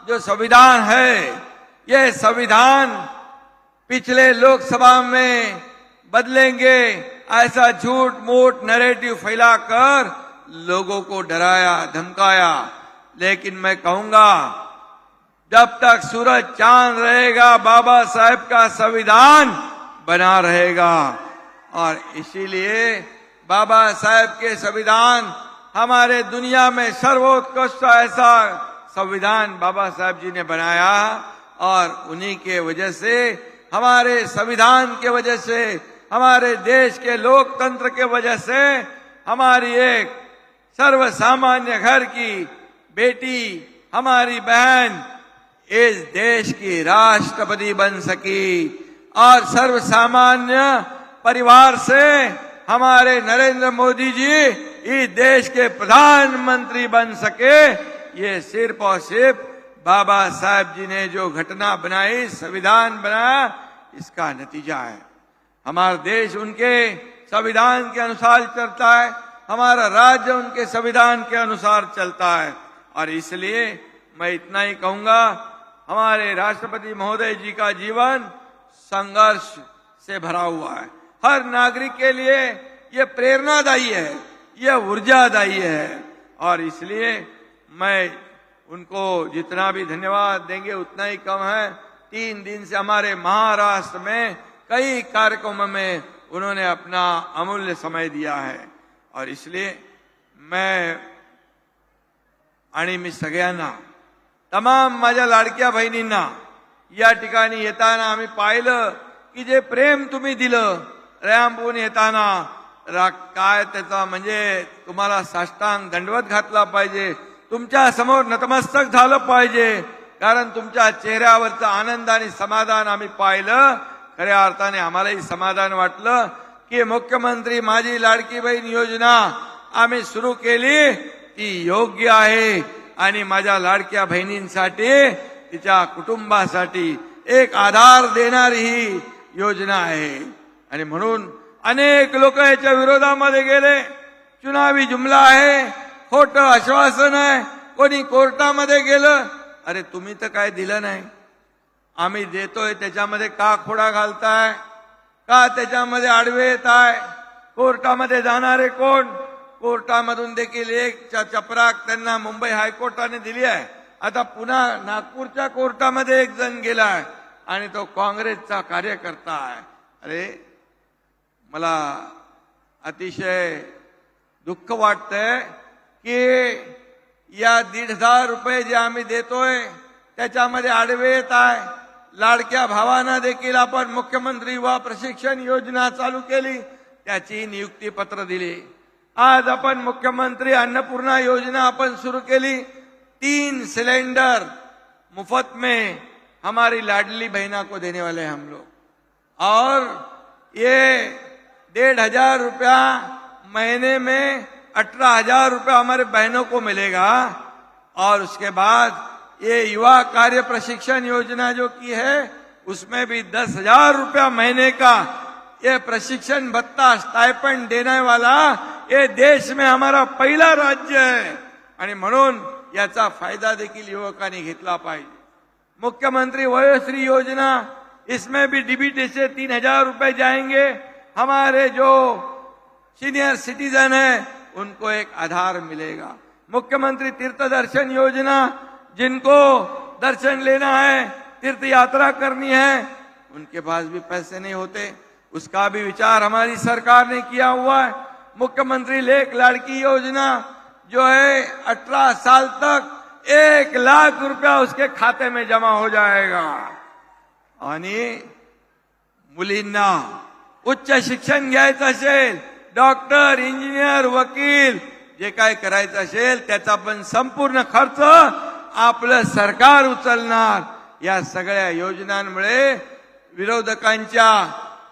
जो संविधान है, यह संविधान पिछले लोकसभा में बदलेंगे ऐसा झूठ मूठ नैरेटिव फैलाकर लोगों को डराया धमकाया. लेकिन मैं कहूंगा जब तक सूरज चांद रहेगा बाबा साहेब का संविधान बना रहेगा. और इसीलिए बाबा साहेब के संविधान हमारे दुनिया में सर्वोत्कृष्ट ऐसा संविधान बाबा साहेब जी ने बनाया और उन्हीं के वजह से हमारे संविधान के वजह से हमारे देश के लोकतंत्र के वजह से हमारी एक सर्वसामान्य घर की बेटी हमारी बहन इस देश की राष्ट्रपति बन सकी और सर्वसामान्य परिवार से हमारे नरेंद्र मोदी जी इस देश के प्रधानमंत्री बन सके. ये सिर्फ और सिर्फ बाबा साहब जी ने जो घटना बनाई, संविधान बनाया, इसका नतीजा है। हमारा देश उनके संविधान के अनुसार चलता है, हमारा राज्य उनके संविधान के अनुसार चलता है। और इसलिए मैं इतना ही कहूंगा, हमारे राष्ट्रपति महोदय जी का जीवन संघर्ष से भरा हुआ है। हर नागरिक के लिए यह प्रेरणादायी है, यह ऊर्जादायी है। और इसलिए मैं उनको जितना भी धन्यवाद देंगे उतना ही कम है। 3 दिन से हमारे महाराष्ट्र में कई कार्यक्रमों में उन्होंने अपना अमूल्य समय दिया है। और इसलिए मैं आणि मी सगळ्यांना, तमाम माझ्या लाडक्या बहिणींना या ठिकाणी येताना आम्ही पाहिलं की जे प्रेम तुम्ही दिलं रॅम्पून येताना, काय त्याचा म्हणजे तुम्हाला साष्टांग दंडवत घातला पाहिजे, तुमच्या समोर नतमस्तक झालं पाहिजे, कारण तुमच्या चेहऱ्यावरचा आनंद आणि समाधान आम्ही पाहिलं। खऱ्या अर्थाने आम्हालाही समाधान वाटलं की मुख्यमंत्री माझी लाडकी बहीण योजना आम्ही सुरू केली, ती योग्य आहे आणि माझ्या लाडक्या बहिणींसाठी, तिच्या कुटुंबासाठी एक आधार देणारी ही योजना आहे। आणि म्हणून अनेक लोक याच्या विरोधामध्ये गेले। चुनावी जुमला आहे, खोटं आश्वासन आहे, कोणी कोर्टामध्ये गेलं, अरे तुम्ही तर काय दिलं नाही, आम्ही देतोय त्याच्यामध्ये का खोडा घालताय, का त्याच्यामध्ये आडवे येताय, कोर्टामध्ये जाणारे कोण, कोर्टामधून देखील एक चपराक त्यांना मुंबई हायकोर्टाने दिली आहे। आता पुन्हा नागपूरच्या कोर्टामध्ये एक जण गेलाय आणि तो काँग्रेसचा कार्यकर्ता आहे। अरे मला अतिशय दुःख वाटतंय की या 1,500 रुपये जे आम्ही देतोय त्याच्यामध्ये आडवे येत आहे। लाडक्या भावांना देखील आपण मुख्यमंत्री युवा प्रशिक्षण योजना चालू केली, त्याची नियुक्ती पत्र दिली। आज आपण मुख्यमंत्री अन्नपूर्णा योजना आपण शुरू केली, 3 सिलेंडर मुफ्त में हमारी लाडली बहना को देने वाले हैं हम लोग। और ये 1,500 रुपया महीने में 18,000 रुपया हमारे बहनों को मिलेगा। और उसके बाद ये युवा कार्य प्रशिक्षण योजना जो की है उसमें भी 10,000 रुपया महीने का ये प्रशिक्षण भत्ता स्टाइपेंड देने वाला ये देश में हमारा पहिला राज्य है। आणि म्हणून याचा फायदा देखील युवकांनी घेतला पाहिजे। मुख्यमंत्री वयोश्री योजना, इसमें भी डीबीटी से 3,000 रुपए जाएंगे। हमारे जो सीनियर सिटीजन है उनको एक आधार मिलेगा। मुख्यमंत्री तीर्थ दर्शन योजना, जिनको दर्शन लेना है, तीर्थ यात्रा करनी है, उनके पास भी पैसे नहीं होते, उसका भी विचार हमारी सरकार ने किया हुआ है। मुख्यमंत्री लेख लाड़की योजना जो है 18 साल तक 1 लाख रुपया उसके खाते में जमा हो जाएगा। आणि मुलींना उच्च शिक्षण घ्यायचं असेल, डॉक्टर, इंजिनियर, वकील जे काय करायचं असेल त्याचा पण संपूर्ण खर्च आपलं सरकार उचलणार। या सगळ्या योजनांमुळे विरोधकांच्या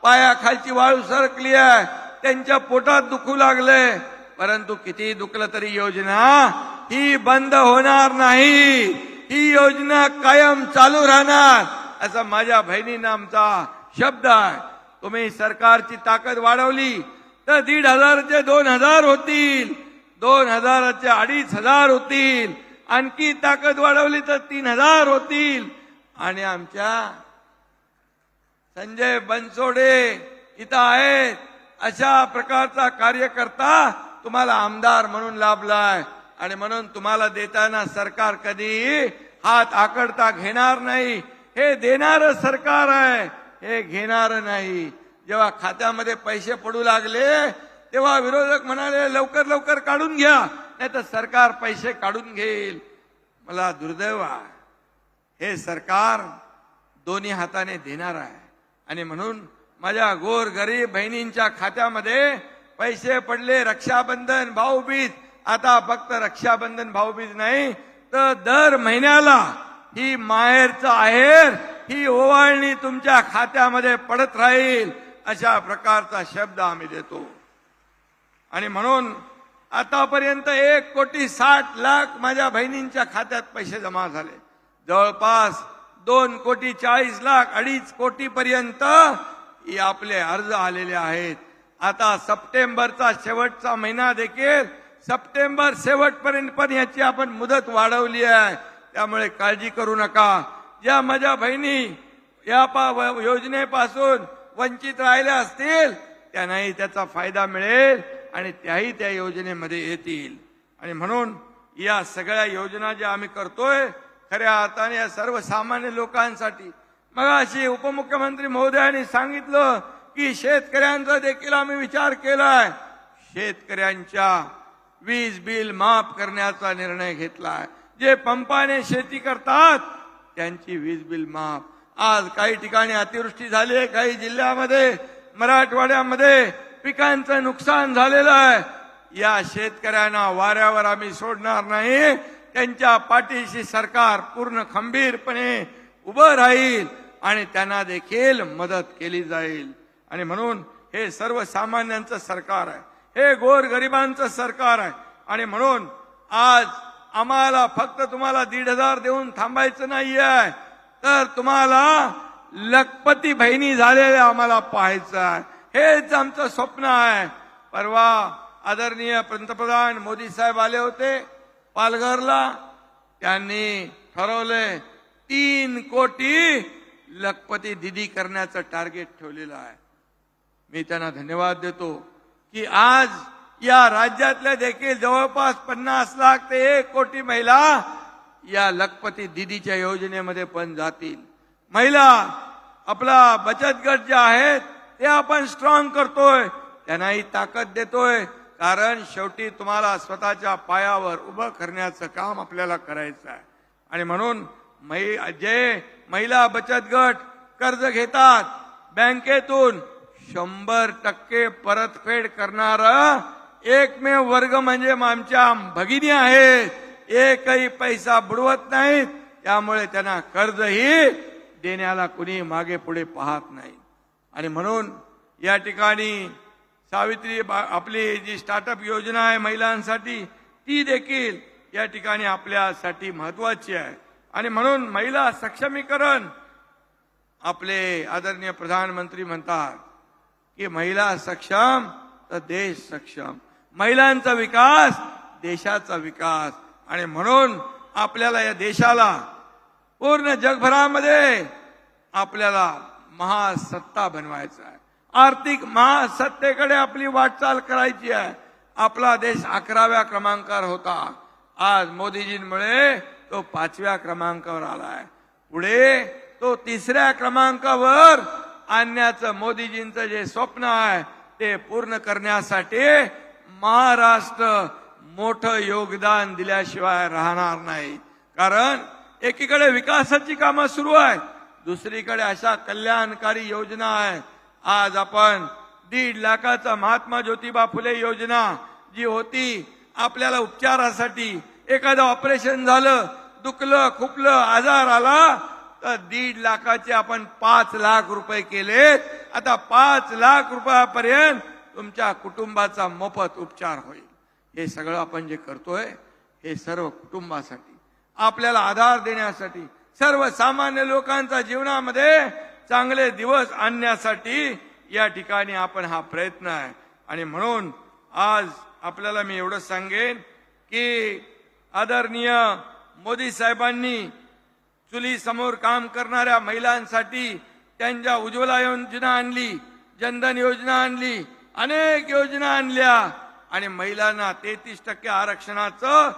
पायाखालची वाळू सरकली आहे, त्यांच्या पोटात दुखू लागले, परंतु किती दुखलं तरी योजना ही बंद होणार नाही, ही योजना कायम चालू राहणार असा माझ्या बहिणींना आमचा शब्द आहे। तुम्ही सरकारची ताकद वाढवली तर 1,500चे 2,000 होतील, 2,000चे 2,500 होतील, आणखी ताकद वाढवली तर 3,000 होतील। आणि आमच्या संजय बनसोडे इथं आहेत, अशा प्रकारचा कार्यकर्ता तुम्हाला आमदार म्हणून लाभलाय। आणि म्हणून तुम्हाला देताना सरकार कधी हात आकडता घेणार नाही, हे देणारं सरकार आहे, हे घेणारं नाही। जेव्हा खात्यामध्ये पैसे पडू लागले तेव्हा विरोधक म्हणाले लवकर लवकर काढून घ्या, नाही तर सरकार पैसे काढून घेईल। मला दुर्दैव आहे, हे सरकार दोन्ही हाताने देणार आहे। आणि म्हणून माझ्या गोर गरीब बहिणींच्या खात्यामध्ये पैसे पडले, रक्षाबंधन, भाऊबीज, आता फक्त रक्षाबंधन भाऊबीज नाही तर दर महिन्याला ही माहेरचं आहेर, ही ओवाळणी तुमच्या खात्यामध्ये पडत राहील, अशा प्रकारचा शब्द आम्ही देतो। आणि म्हणून आतापर्यंत 1,60,00,000 माझ्या बहिणींच्या खात्यात पैसे जमा झाले। जवळपास 2,40,00,000 2.5 कोटी पर्यंत आपले अर्ज आलेले आहेत. आता सप्टेंबरचा शेवटचा महिना देखील सप्टेंबर शेवटपर्यंत पण याची आपण मुदत वाढवली आहे. त्यामुळे काळजी करू नका. ज्या माझ्या बहिणी या योजनेपासून वंचित राहिल्या असतील त्यांनाही त्याचा फायदा मिळेल आणि त्याही त्या योजनेमध्ये येतील. आणि म्हणून या सगळ्या योजना ज्या आम्ही करतोय खऱ्या अर्थाने या सर्वसामान्य लोकांसाठी. मगाशी उपमुख्यमंत्री महोदयांनी सांगितलं की शेतकऱ्यांचा देखील आम्ही विचार केलाय. शेतकऱ्यांच्या वीज बिल माफ करण्याचा निर्णय घेतलाय. जे पंपाने शेती करतात त्यांची वीज बिल माफ. आज काही ठिकाणी अतिवृष्टी झाली आहे, काही जिल्ह्यामध्ये मराठवाड्यामध्ये पिकांचं नुकसान झालेलं आहे. या शेतकऱ्यांना वाऱ्यावर आम्ही सोडणार नाही. त्यांच्या पाठीशी सरकार पूर्ण खंबीरपणे उभं राहील आणि त्यांना देखील मदत केली जाईल. आणि म्हणून हे सर्वसामान्यांचं सरकार आहे, हे गोरगरिबांचं सरकार आहे. आणि म्हणून आज आम्हाला फक्त तुम्हाला 1,500 देऊन थांबायचं नाहीये, तर तुम्हाला लखपती बहिणी झालेल्या आम्हाला पाहायचं आहे. हेच आमचं स्वप्न आहे. परवा आदरणीय पंतप्रधान मोदी साहेब आले होते पालघरला. त्यांनी ठरवले 3 कोटी लखपती दिदी करण्याचं टार्गेट ठेवलेलं आहे. मी त्यांना धन्यवाद देतो की आज या राज्यातल्या देखील जवळपास 50 लाख ते 1 कोटी महिला या लखपती दिदीच्या योजनेमध्ये पण जातील. महिला आपला बचत गट जे आहेत ते आपण स्ट्रॉंग करतोय, त्यांनाही ताकद देतोय. कारण शेवटी तुम्हाला स्वतःच्या पायावर उभं करण्याचं काम आपल्याला करायचं आहे. आणि म्हणून जे महिला बचत गट कर्ज घेतात बँकेतून 100% परतफेड करणारा एकमेव वर्ग म्हणजे आमच्या भगिनी आहेत. एकही पैसा बुडवत नाहीत. त्यामुळे त्यांना कर्जही देण्याला कुणी मागे पुढे पाहत नाही. आणि म्हणून या ठिकाणी सावित्री आपली जी स्टार्टअप योजना आहे महिलांसाठी ती देखील या ठिकाणी आपल्यासाठी महत्वाची आहे. आणि म्हणून महिला सक्षमीकरण आपले आदरणीय प्रधानमंत्री म्हणतात की महिला सक्षम तर देश सक्षम. महिलांचा विकास देशाचा विकास. आणि म्हणून आपल्याला या देशाला पूर्ण जगभरामध्ये आपल्याला महासत्ता बनवायचा आहे. आर्थिक महासत्तेकडे आपली वाटचाल करायची आहे. आपला देश 11व्या क्रमांकावर होता. आज मोदीजींमुळे तो 5व्या क्रमांकावर आलाय. पुढे तो 3ऱ्या क्रमांकावर आणण्याचं मोदीजींचं जे स्वप्न आहे ते पूर्ण करण्यासाठी महाराष्ट्र मोठं योगदान दिल्याशिवाय राहणार नाही. कारण एकीकडे विकासाची कामं सुरू आहेत, दुसरीकडे अशा कल्याणकारी योजना आहे. आज आपण 1.5 लाखाचा महात्मा ज्योतिबा फुले योजना जी होती आपल्याला उपचारासाठी, एखादं ऑपरेशन झालं, दुखलं खुपलं आजार आला तर 1.5 लाखाचे आपण 5 लाख रुपये केले. आता 5 लाख रुपयापर्यंत तुमच्या कुटुंबाचा मोफत उपचार होईल. हे सगळं आपण जे करतोय हे सर्व कुटुंबासाठी, आपल्याला आधार देण्यासाठी, सर्वसामान्य लोकांच्या जीवनामध्ये चांगले दिवस आणण्यासाठी या ठिकाणी आपण हा प्रयत्न आहे. आणि म्हणून आज आपल्याला मी एवढं सांगेन की आदरणीय मोदी साहेबांनी चुली समोर काम करणाऱ्या महिलांसाठी त्यांच्या उज्ज्वला योजना आणली, जनधन योजना आणली, अनेक योजना आणल्या. आणि महिलांना 33% आरक्षणाचं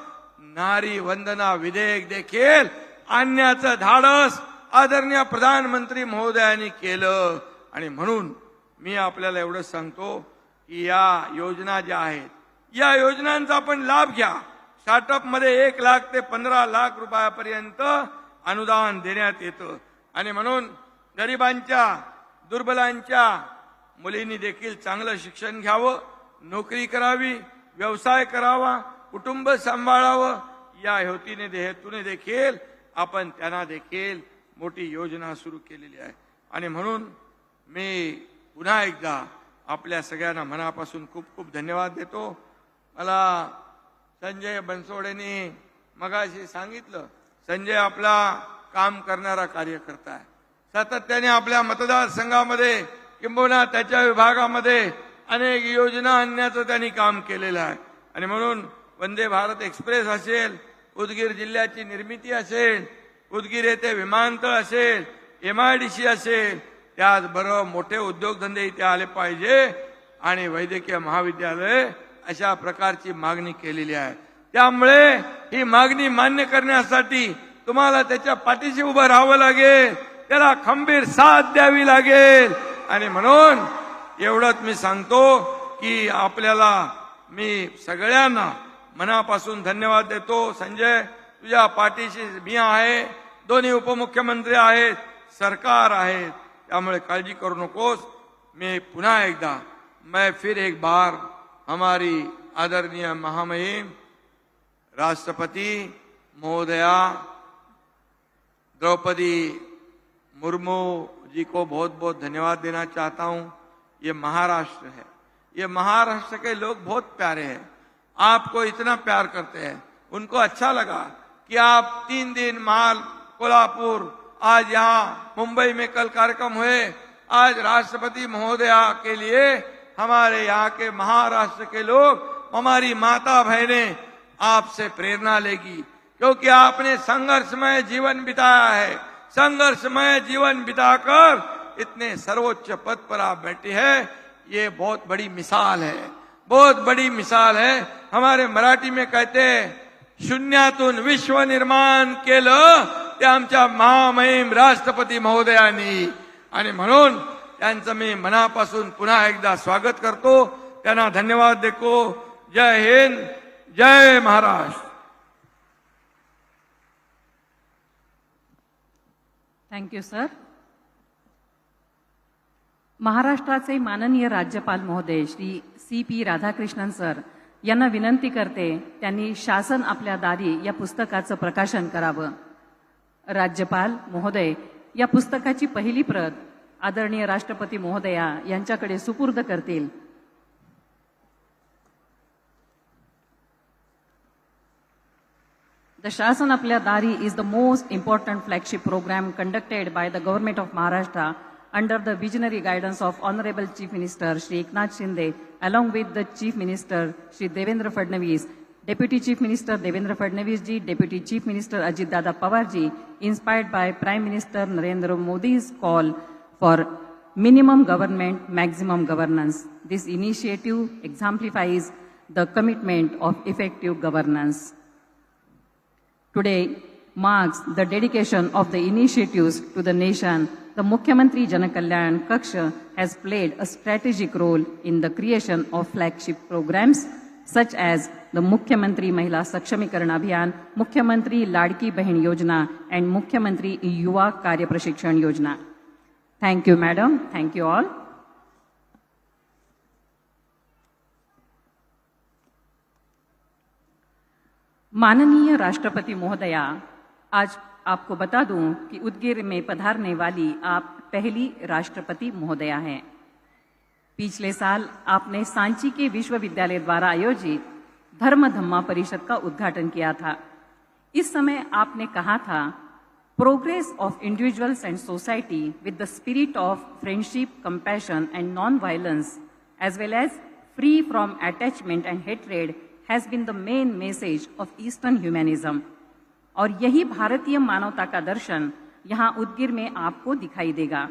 नारी वंदना विधेयक देखील आणण्याचं धाडस आदरणीय प्रधानमंत्री महोदयांनी केलं. आणि म्हणून मी आपल्याला एवढं सांगतो की या योजना ज्या आहेत या योजनांचा आपण लाभ घ्या. स्टार्टअप मध्ये 1 लाख ते 15 लाख रुपयापर्यंत अनुदान देण्यात येतं. आणि म्हणून गरिबांच्या दुर्बलांच्या मुलींनी देखील चांगलं शिक्षण घ्यावं, नोकरी करावी, व्यवसाय करावा, कुटुंब सांभाळावं, या हेतूने देखील आपण त्यांना देखील मोठी योजना सुरू केलेली आहे. आणि म्हणून मी पुन्हा एकदा आपल्या सगळ्यांना मनापासून खूप खूप धन्यवाद देतो. मला संजय बनसोडेंनी मगाशी सांगितलं, संजय आपला काम करणारा कार्यकर्ता आहे. सातत्याने आपल्या मतदारसंघामध्ये किंबहुना त्याच्या विभागामध्ये अनेक योजना आणण्याचं त्यांनी काम केलेलं आहे. आणि म्हणून वंदे भारत एक्सप्रेस असेल, उदगीर जिल्ह्याची निर्मिती असेल, उदगीर येथे विमानतळ असेल, MIDC असेल, त्याचबरोबर मोठे उद्योगधंदे इथे आले पाहिजे आणि वैद्यकीय महाविद्यालय अशा प्रकारची मागणी केलेली आहे. त्यामुळे ही मागणी मान्य करण्यासाठी तुम्हाला त्याच्या पाठीशी उभं राहावं लागेल, त्याला खंबीर साथ द्यावी लागेल. आणि म्हणून एवढंच मी सांगतो की आपल्याला मी सगळ्यांना मनापासून धन्यवाद देतो. संजय, तुझ्या पाठीशी मी आहे, दोन्ही उपमुख्यमंत्री आहेत, सरकार आहे, त्यामुळे काळजी करू नकोस. मैं पुनः एकदा मैं फिर एक बार हमारी आदरणीय महामहिम राष्ट्रपति महोदया द्रौपदी मुर्मू जी को बहुत बहुत धन्यवाद देना चाहता हूं. ये महाराष्ट्र है, ये महाराष्ट्र के लोग बहुत प्यारे हैं, आपको इतना प्यार करते हैं. उनको अच्छा लगा कि आप 3 दिन माल कोल्हापुर, आज यहाँ मुंबई में कल कार्यक्रम हुए, आज राष्ट्रपति महोदया के लिए हमारे यहाँ के महाराष्ट्र के लोग, हमारी माता बहनें आपसे प्रेरणा लेगी, क्योंकि आपने संघर्षमय जीवन बिताया है. संघर्षमय जीवन बिताकर इतने सर्वोच्च पद पर आप बैठे हैं, ये बहुत बड़ी मिसाल है, बहुत बड़ी मिसाल है. हमारे मराठी में कहते हैं, शून्यातून विश्व निर्माण केलं ते आमच्या महामहिम राष्ट्रपती महोदयांनी. आणि म्हणून त्यांचं मी मनापासून पुन्हा एकदा स्वागत करतो, त्यांना धन्यवाद देतो. जय हिंद, जय महाराष्ट्र. Thank you sir. महाराष्ट्राचे माननीय राज्यपाल महोदय श्री CP राधाकृष्णन सर यांना विनंती करते, त्यांनी शासन आपल्या दारी या पुस्तकाचं प्रकाशन करावं. राज्यपाल महोदय या पुस्तकाची पहिली प्रत आदरणीय राष्ट्रपती महोदया यांच्याकडे सुपूर्द करतील. The Shasan Apल्या Dari is the most important flagship program conducted by the Government of Maharashtra under the visionary guidance of Honorable Chief Minister Shri Eknath Shinde, along with the Chief Minister Shri Devendra Fadnavis, Deputy Chief Minister Devendra Fadnavis ji, Deputy Chief Minister Ajit Dada Pawar ji, inspired by Prime Minister Narendra Modi's call for minimum government, maximum governance. This initiative exemplifies the commitment of effective governance. Today marks the dedication of the initiatives to the nation. The Mukhyamantri Jan Kalyan Kaksha has played a strategic role in the creation of flagship programs such as the Mukhyamantri Mahila Sakshamikaran Abhiyan, Mukhyamantri Ladki Bahin Yojana, and Mukhyamantri Yuva Karya Prashikshan Yojana. Thank you, madam. Thank you all. माननीय राष्ट्रपति महोदया, आज आपको बता दूं कि उदगीर में पधारने वाली आप पहली राष्ट्रपति महोदया हैं. पिछले साल आपने सांची के विश्वविद्यालय द्वारा आयोजित धर्म धम्मा परिषद का उद्घाटन किया था. इस समय आपने कहा था, progress of individuals and society with the spirit of friendship, compassion and non violence as well as free from attachment and hatred has been the main message of Eastern humanism. और यही भारतीय मानवता का दर्शन यहाँ उदगीर में आपको दिखाई देगा.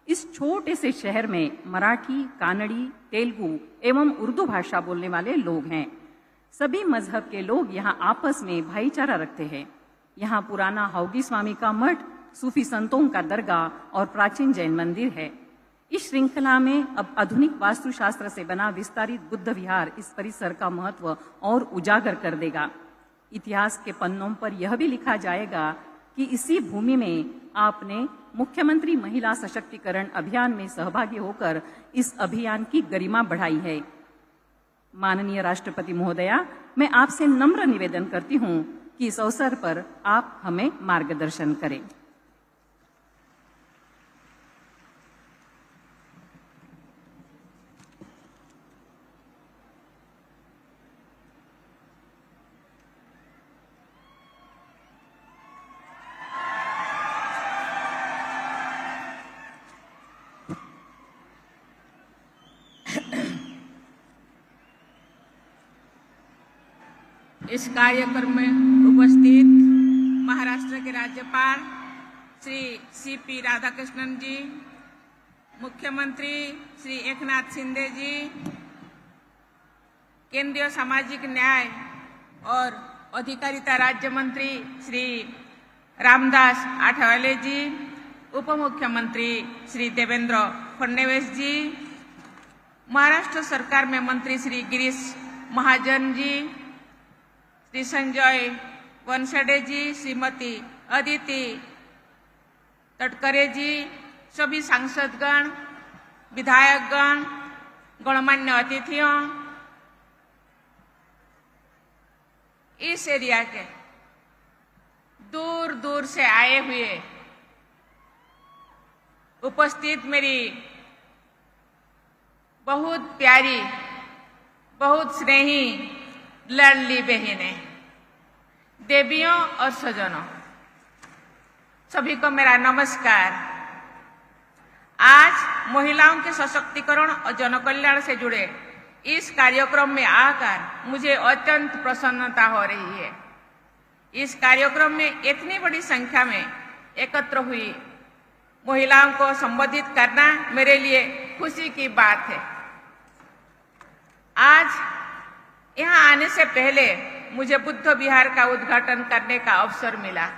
इस छोटे से शहर में मराठी, कानड़ी, तेलुगु एवं उर्दू भाषा बोलने वाले लोग हैं. सभी मजहब के लोग यहाँ आपस में भाईचारा रखते हैं. यहाँ पुराना हाउगी स्वामी का मठ, सूफी संतों का दरगाह और प्राचीन जैन मंदिर है. इस श्रृंखला में अब आधुनिक वास्तुशास्त्र से बना विस्तारित बुद्ध विहार इस परिसर का महत्व और उजागर कर देगा. इतिहास के पन्नों पर यह भी लिखा जाएगा कि इसी भूमि में आपने मुख्यमंत्री महिला सशक्तिकरण अभियान में सहभागी होकर इस अभियान की गरिमा बढ़ाई है. माननीय राष्ट्रपति महोदया, मैं आपसे नम्र निवेदन करती हूं कि इस अवसर पर आप हमें मार्गदर्शन करें. इस कार्यक्रम में उपस्थित महाराष्ट्र के राज्यपाल श्री सीपी राधाकृष्णन जी, मुख्यमंत्री श्री एकनाथ शिंदे जी, केंद्रीय सामाजिक न्याय और अधिकारिता राज्य मंत्री श्री रामदास आठवले जी, उप मुख्यमंत्री श्री देवेंद्र फडणवीस जी, महाराष्ट्र सरकार में मंत्री श्री गिरीश महाजन जी, श्री संजय वनसडे जी, श्रीमती अदिति तटकरे जी, सभी सांसदगण, विधायकगण, गणमान्य अतिथियों, इस एरिया के दूर दूर से आए हुए उपस्थित मेरी बहुत प्यारी, बहुत स्नेही लाडली बहनें, देवियों और सज्जनों, सभी को मेरा नमस्कार। आज महिलाओं के सशक्तिकरण और जनकल्याण से जुड़े इस कार्यक्रम में आकर मुझे अत्यंत प्रसन्नता हो रही है। इस कार्यक्रम में इतनी बड़ी संख्या में एकत्र हुई महिलाओं को संबोधित करना मेरे लिए खुशी की बात है। आज यहाँ आने से पहले मुझे बुद्ध विहार का उद्घाटन करने का अवसर मिला।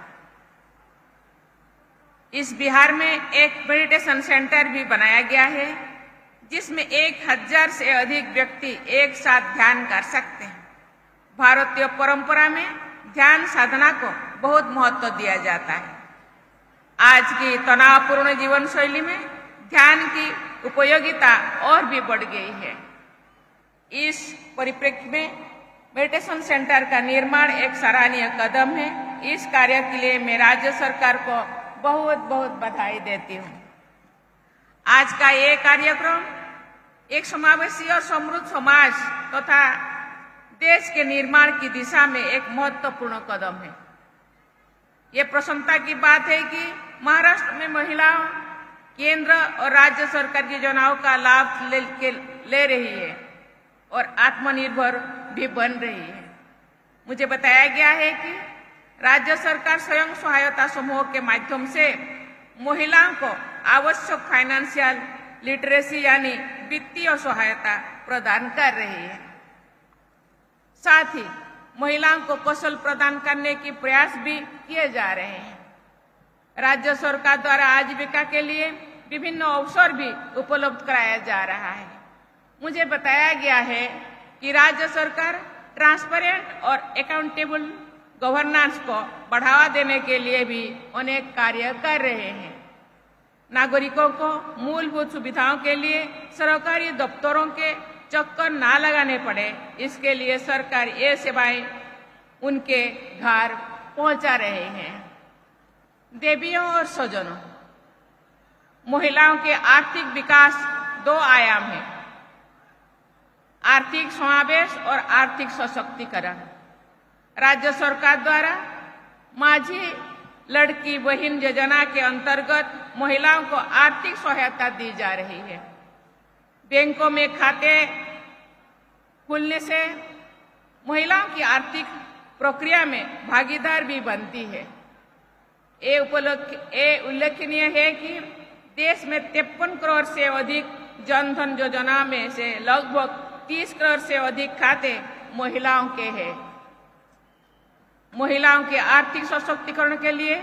इस विहार में एक मेडिटेशन सेंटर भी बनाया गया है, जिसमें 1000 से अधिक व्यक्ति एक साथ ध्यान कर सकते हैं। भारतीय परंपरा में ध्यान साधना को बहुत महत्व दिया जाता है। आज की तनावपूर्ण जीवन शैली में ध्यान की उपयोगिता और भी बढ़ गई है। इस परिप्रेक्ष्य में मेडिटेशन सेंटर का निर्माण एक सराहनीय कदम है। इस कार्य के लिए मैं राज्य सरकार को बहुत बहुत बधाई देती हूँ। आज का ये कार्यक्रम एक समावेशी और समृद्ध समाज तथा देश के निर्माण की दिशा में एक महत्वपूर्ण कदम है। ये प्रसन्नता की बात है कि महाराष्ट्र में महिलाओं केंद्र और राज्य सरकार की योजनाओं का लाभ ले रही है और आत्मनिर्भर भी बन रही है। मुझे बताया गया है कि राज्य सरकार स्वयं सहायता समूह के माध्यम से महिलाओं को आवश्यक फाइनेंशियल लिटरेसी यानी वित्तीय सहायता प्रदान कर रही है। साथ ही महिलाओं को कौशल प्रदान करने की प्रयास भी किए जा रहे हैं। राज्य सरकार द्वारा आजीविका के लिए विभिन्न अवसर भी उपलब्ध कराया जा रहा है। मुझे बताया गया है कि राज्य सरकार ट्रांसपेरेंट और अकाउंटेबल गवर्नेंस को बढ़ावा देने के लिए भी अनेक कार्य कर रहे हैं। नागरिकों को मूलभूत सुविधाओं के लिए सरकारी दफ्तरों के चक्कर ना लगाने पड़े, इसके लिए सरकार ये सेवाएं उनके घर पहुंचा रहे हैं। देवियों और सज्जनों, महिलाओं के आर्थिक विकास 2 आयाम है, आर्थिक समावेश और आर्थिक सशक्तिकरण। राज्य सरकार द्वारा माझी लड़की बहन योजना के अंतर्गत महिलाओं को आर्थिक सहायता दी जा रही है। बैंकों में खाते खुलने से महिलाओं की आर्थिक प्रक्रिया में भागीदार भी बनती है। ये उल्लेखनीय है कि देश में 53 करोड़ से अधिक जनधन योजना में से लगभग 30 करोड़ से अधिक खाते महिलाओं के हैं। महिलाओं के आर्थिक सशक्तिकरण के लिए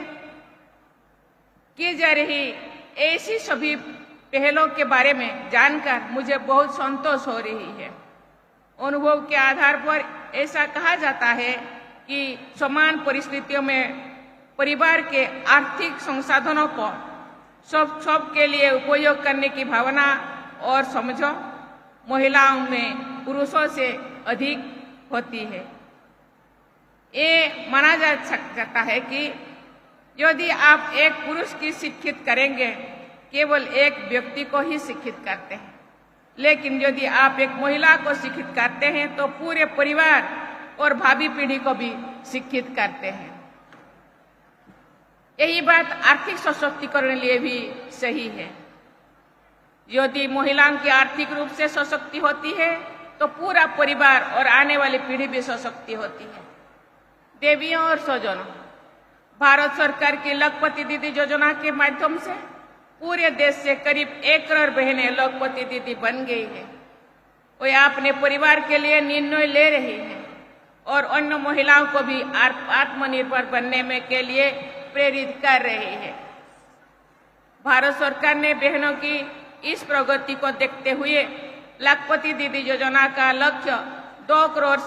की जा रही ऐसी सभी पहलों के बारे में जानकर मुझे बहुत संतोष हो रही है। अनुभव के आधार पर ऐसा कहा जाता है कि समान परिस्थितियों में परिवार के आर्थिक संसाधनों को सब के लिए उपयोग करने की भावना और समझ महिलाओं में पुरुषों से अधिक होती है। ये माना जा सकता है कि यदि आप एक पुरुष की शिक्षित करेंगे, केवल एक व्यक्ति को ही शिक्षित करते हैं, लेकिन यदि आप एक महिला को शिक्षित करते हैं तो पूरे परिवार और भावी पीढ़ी को भी शिक्षित करते हैं। यही बात आर्थिक सशक्तिकरण के लिए भी सही है। यदि महिलाओं की आर्थिक रूप से सशक्ति होती है तो पूरा परिवार और आने वाली पीढ़ी भी सशक्ति होती है। देवियों और स्वजनों, भारत सरकार की लखपति दीदी योजना के माध्यम से पूरे देश से करीब 1 करोड़ बहनें लखपति दीदी बन गई है। वे अपने परिवार के लिए निर्णय ले रही हैं और अन्य महिलाओं को भी आत्मनिर्भर बनने में के लिए प्रेरित कर रही है। भारत सरकार ने बहनों की इस प्रगति को देखते हुए लखपति दीदी योजना का लक्ष्य 2 करोड़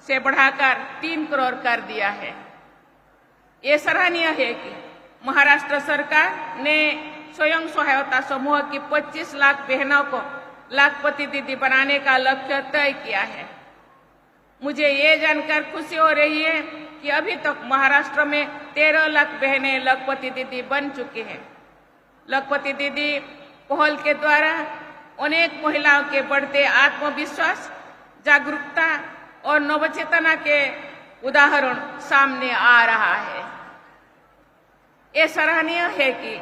से बढ़ाकर 3 करोड़ कर दिया है। ये सराहनीय है कि महाराष्ट्र सरकार ने स्वयं सहायता समूह की 25 लाख बहनों को लखपति दीदी बनाने का लक्ष्य तय किया है। मुझे ये जानकर खुशी हो रही है कि अभी तक महाराष्ट्र में 13 लाख बहनें लखपति दीदी बन चुकी हैं। लखपति दीदी पहल के द्वारा अनेक महिलाओं के बढ़ते आत्मविश्वास, जागरूकता और नवचेतना के उदाहरण सामने आ रहा है। ये सराहनीय है कि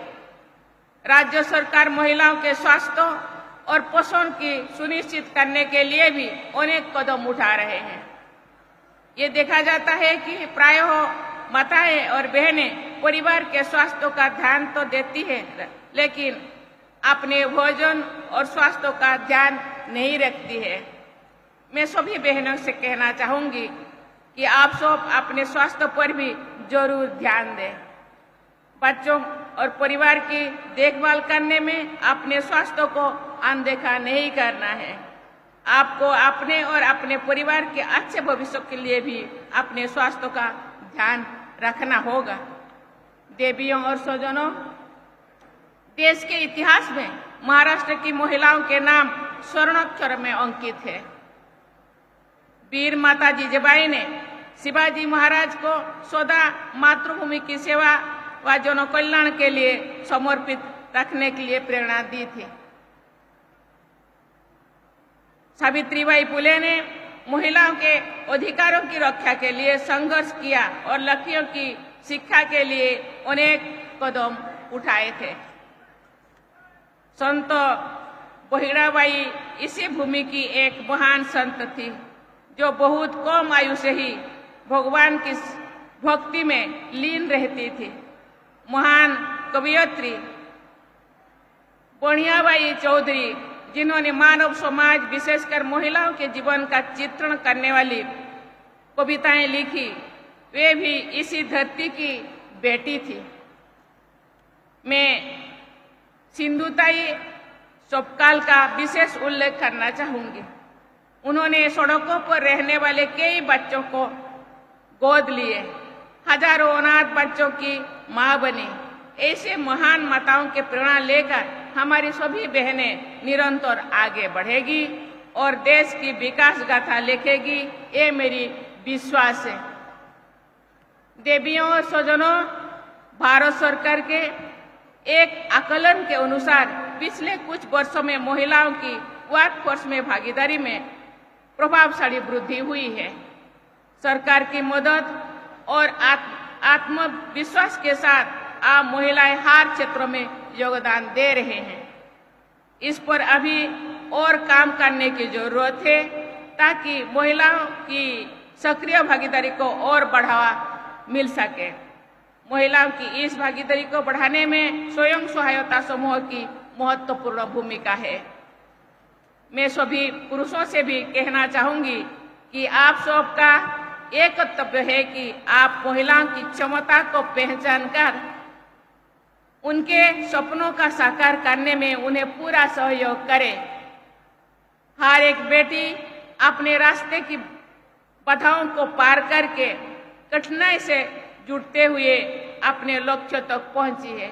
राज्य सरकार महिलाओं के स्वास्थ्य और पोषण की सुनिश्चित करने के लिए भी अनेक कदम उठा रहे हैं। ये देखा जाता है कि प्रायः माताएं और बहनें परिवार के स्वास्थ्य का ध्यान तो देती है, लेकिन अपने भोजन और स्वास्थ्य का ध्यान नहीं रखती है। मैं सभी बहनों से कहना चाहूंगी कि आप सब अपने स्वास्थ्य पर भी जरूर ध्यान दें। बच्चों और परिवार की देखभाल करने में अपने स्वास्थ्य को अनदेखा नहीं करना है। आपको अपने और अपने परिवार के अच्छे भविष्य के लिए भी अपने स्वास्थ्य का ध्यान रखना होगा। देवियों और स्वजनों, देश के इतिहास में महाराष्ट्र की महिलाओं के नाम स्वर्णाक्षर में अंकित है। वीर माता जिजाबाई ने शिवाजी महाराज को सदा मातृभूमि की सेवा व जन कल्याण के लिए समर्पित रखने के लिए प्रेरणा दी थी। सावित्रीबाई फुले ने महिलाओं के अधिकारों की रक्षा के लिए संघर्ष किया और लड़कियों की शिक्षा के लिए अनेक कदम उठाए थे। संत बहिराबाई इसी भूमि की एक महान संत थी, जो बहुत कम आयु से ही भगवान की भक्ति में लीन रहती थी। महान कवयित्री बढ़ियाबाई चौधरी, जिन्होंने मानव समाज विशेषकर महिलाओं के जीवन का चित्रण करने वाली कविताएं लिखी, वे भी इसी धरती की बेटी थी। मैं सिंधुताई सपकाल का विशेष उल्लेख करना चाहूंगी। उन्होंने सड़कों पर रहने वाले कई बच्चों को गोद लिए, हजारों अनाथ बच्चों की मां बनी। ऐसे महान माताओं के प्रेरणा लेकर हमारी सभी बहनें निरंतर आगे बढ़ेगी और देश की विकास गाथा लिखेगी, ये मेरी विश्वास है। देवियों और स्वजनों, भारत सरकार के एक आकलन के अनुसार पिछले कुछ वर्षों में महिलाओं की वर्कफोर्स में भागीदारी में प्रभावशाली वृद्धि हुई है। सरकार की मदद और आत्मविश्वास के साथ आप महिलाएं हर क्षेत्र में योगदान दे रहे हैं। इस पर अभी और काम करने की जरूरत है, ताकि महिलाओं की सक्रिय भागीदारी को और बढ़ावा मिल सके। महिलाओं की इस भागीदारी को बढ़ाने में स्वयं सहायता समूह की महत्वपूर्ण भूमिका है। मैं सभी पुरुषों से भी कहना चाहूंगी कि आप सबका एक कर्तव्य है कि आप महिलाओं की क्षमता को पहचान कर उनके सपनों का साकार करने में उन्हें पूरा सहयोग करें। हर एक बेटी अपने रास्ते की बाधाओं को पार करके कठिनाई से जुटते हुए अपने लक्ष्य तक पहुंची है।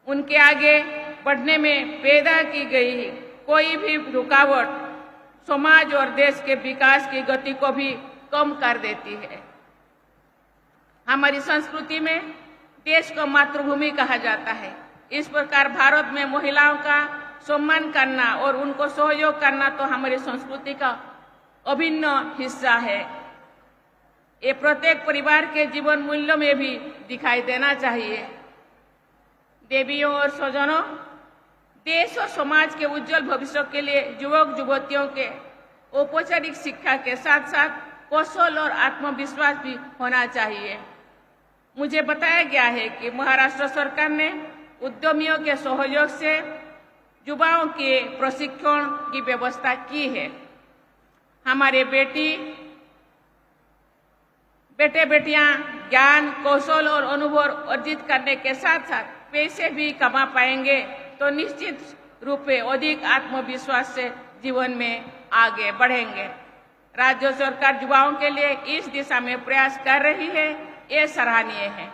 उनके आगे बढ़ने में पैदा की गई कोई भी रुकावट समाज और देश के विकास की गति को भी कम कर देती है। हमारी संस्कृति में देश को मातृभूमि कहा जाता है। इस प्रकार भारत में महिलाओं का सम्मान करना और उनको सहयोग करना तो हमारी संस्कृति का अभिन्न हिस्सा है। ये प्रत्येक परिवार के जीवन मूल्यों में भी दिखाई देना चाहिए। देवियों और स्वजनों, देश और समाज के उज्जवल भविष्य के लिए युवक युवतियों के औपचारिक शिक्षा के साथ साथ कौशल और आत्मविश्वास भी होना चाहिए। मुझे बताया गया है कि महाराष्ट्र सरकार ने उद्यमियों के सहयोग से युवाओं के प्रशिक्षण की व्यवस्था की है। हमारे बेटे बेटियां ज्ञान, कौशल और अनुभव अर्जित करने के साथ साथ पैसे भी कमा पाएंगे तो निश्चित रूप से अधिक आत्मविश्वास से जीवन में आगे बढ़ेंगे। राज्य सरकार युवाओं के लिए इस दिशा में प्रयास कर रही है, ये सराहनीय है।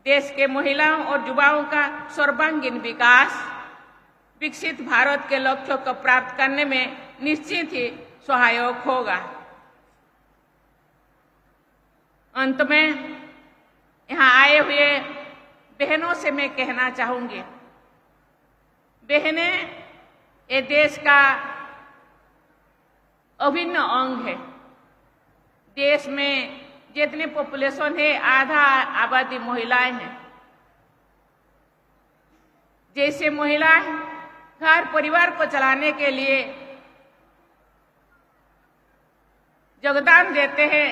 देश के महिलाओं और युवाओं का सर्वांगीण विकास विकसित भारत के लक्ष्यों को प्राप्त करने में निश्चित ही सहायक होगा। अंत में यहाँ आए हुए बहनों से मैं कहना चाहूंगी, बहनें ये देश का अभिन्न अंग है। देश में जितनी पॉपुलेशन है आधा आबादी महिलाएं हैं। जैसे महिलाएं घर परिवार को चलाने के लिए योगदान देते हैं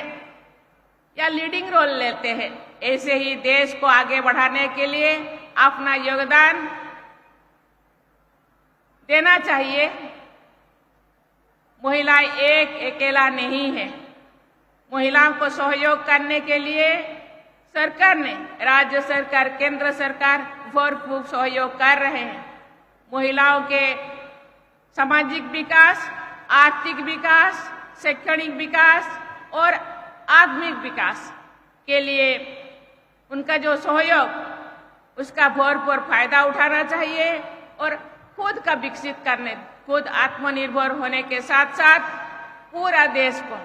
या लीडिंग रोल लेते हैं, ऐसे ही देश को आगे बढ़ाने के लिए अपना योगदान देना चाहिए। महिलाएं एक अकेला नहीं है। महिलाओं को सहयोग करने के लिए सरकार ने, राज्य सरकार, केंद्र सरकार भरपूर सहयोग कर रहे हैं। महिलाओं के सामाजिक विकास, आर्थिक विकास, शैक्षणिक विकास और आत्मिक विकास के लिए उनका जो सहयोग, उसका भरपूर फायदा उठाना चाहिए और खुद का विकसित करने, खुद आत्मनिर्भर होने के साथ साथ पूरा देश को,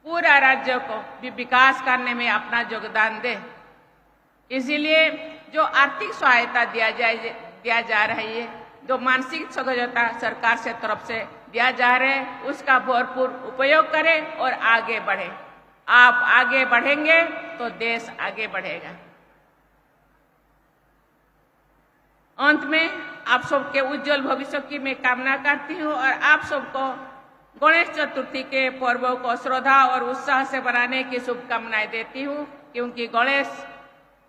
पूरा राज्य को भी विकास करने में अपना योगदान दे। इसीलिए जो आर्थिक सहायता दिया जा रही है, जो मानसिक सहयोगिता सरकार से तरफ से दिया जा रहा है, उसका भरपूर उपयोग करें और आगे बढ़े। आप आगे बढ़ेंगे तो देश आगे बढ़ेगा। अंत में आप सबके उज्जवल भविष्य की मैं कामना करती हूँ और आप सबको गणेश चतुर्थी के पर्व को श्रद्धा और उत्साह से मनाने की शुभकामनाएं देती हूँ, क्योंकि गणेश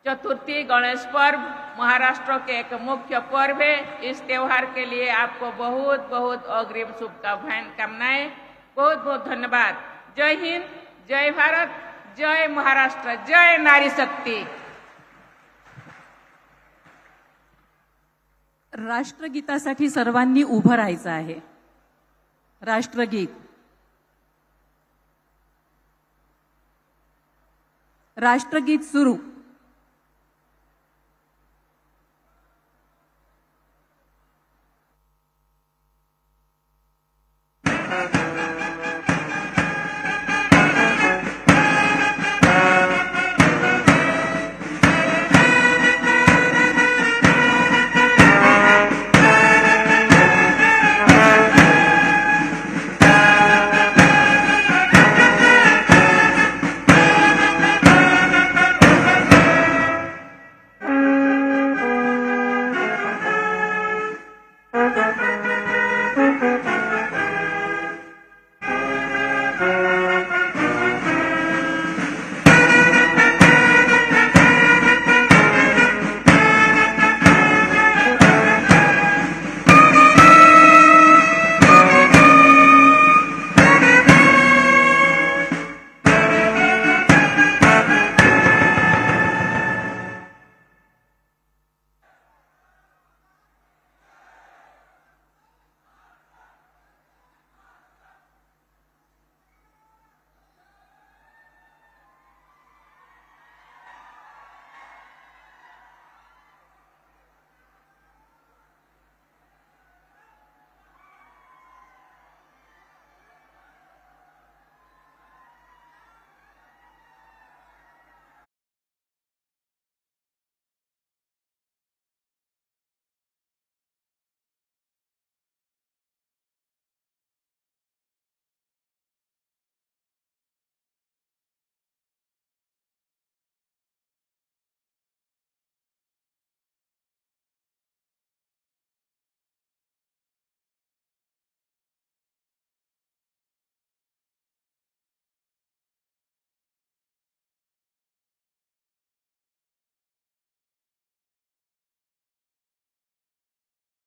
चतुर्थी, गणेश पर्व महाराष्ट्र के एक मुख्य पर्व है। इस त्योहार के लिए आपको बहुत बहुत अग्रिम शुभकामनाएं। बहुत बहुत धन्यवाद। जय हिंद, जय भारत, जय महाराष्ट्र, जय नारी शक्ती। राष्ट्रगीतासाठी सर्वांनी उभं राहायचं आहे। राष्ट्रगीत राष्ट्रगीत सुरू।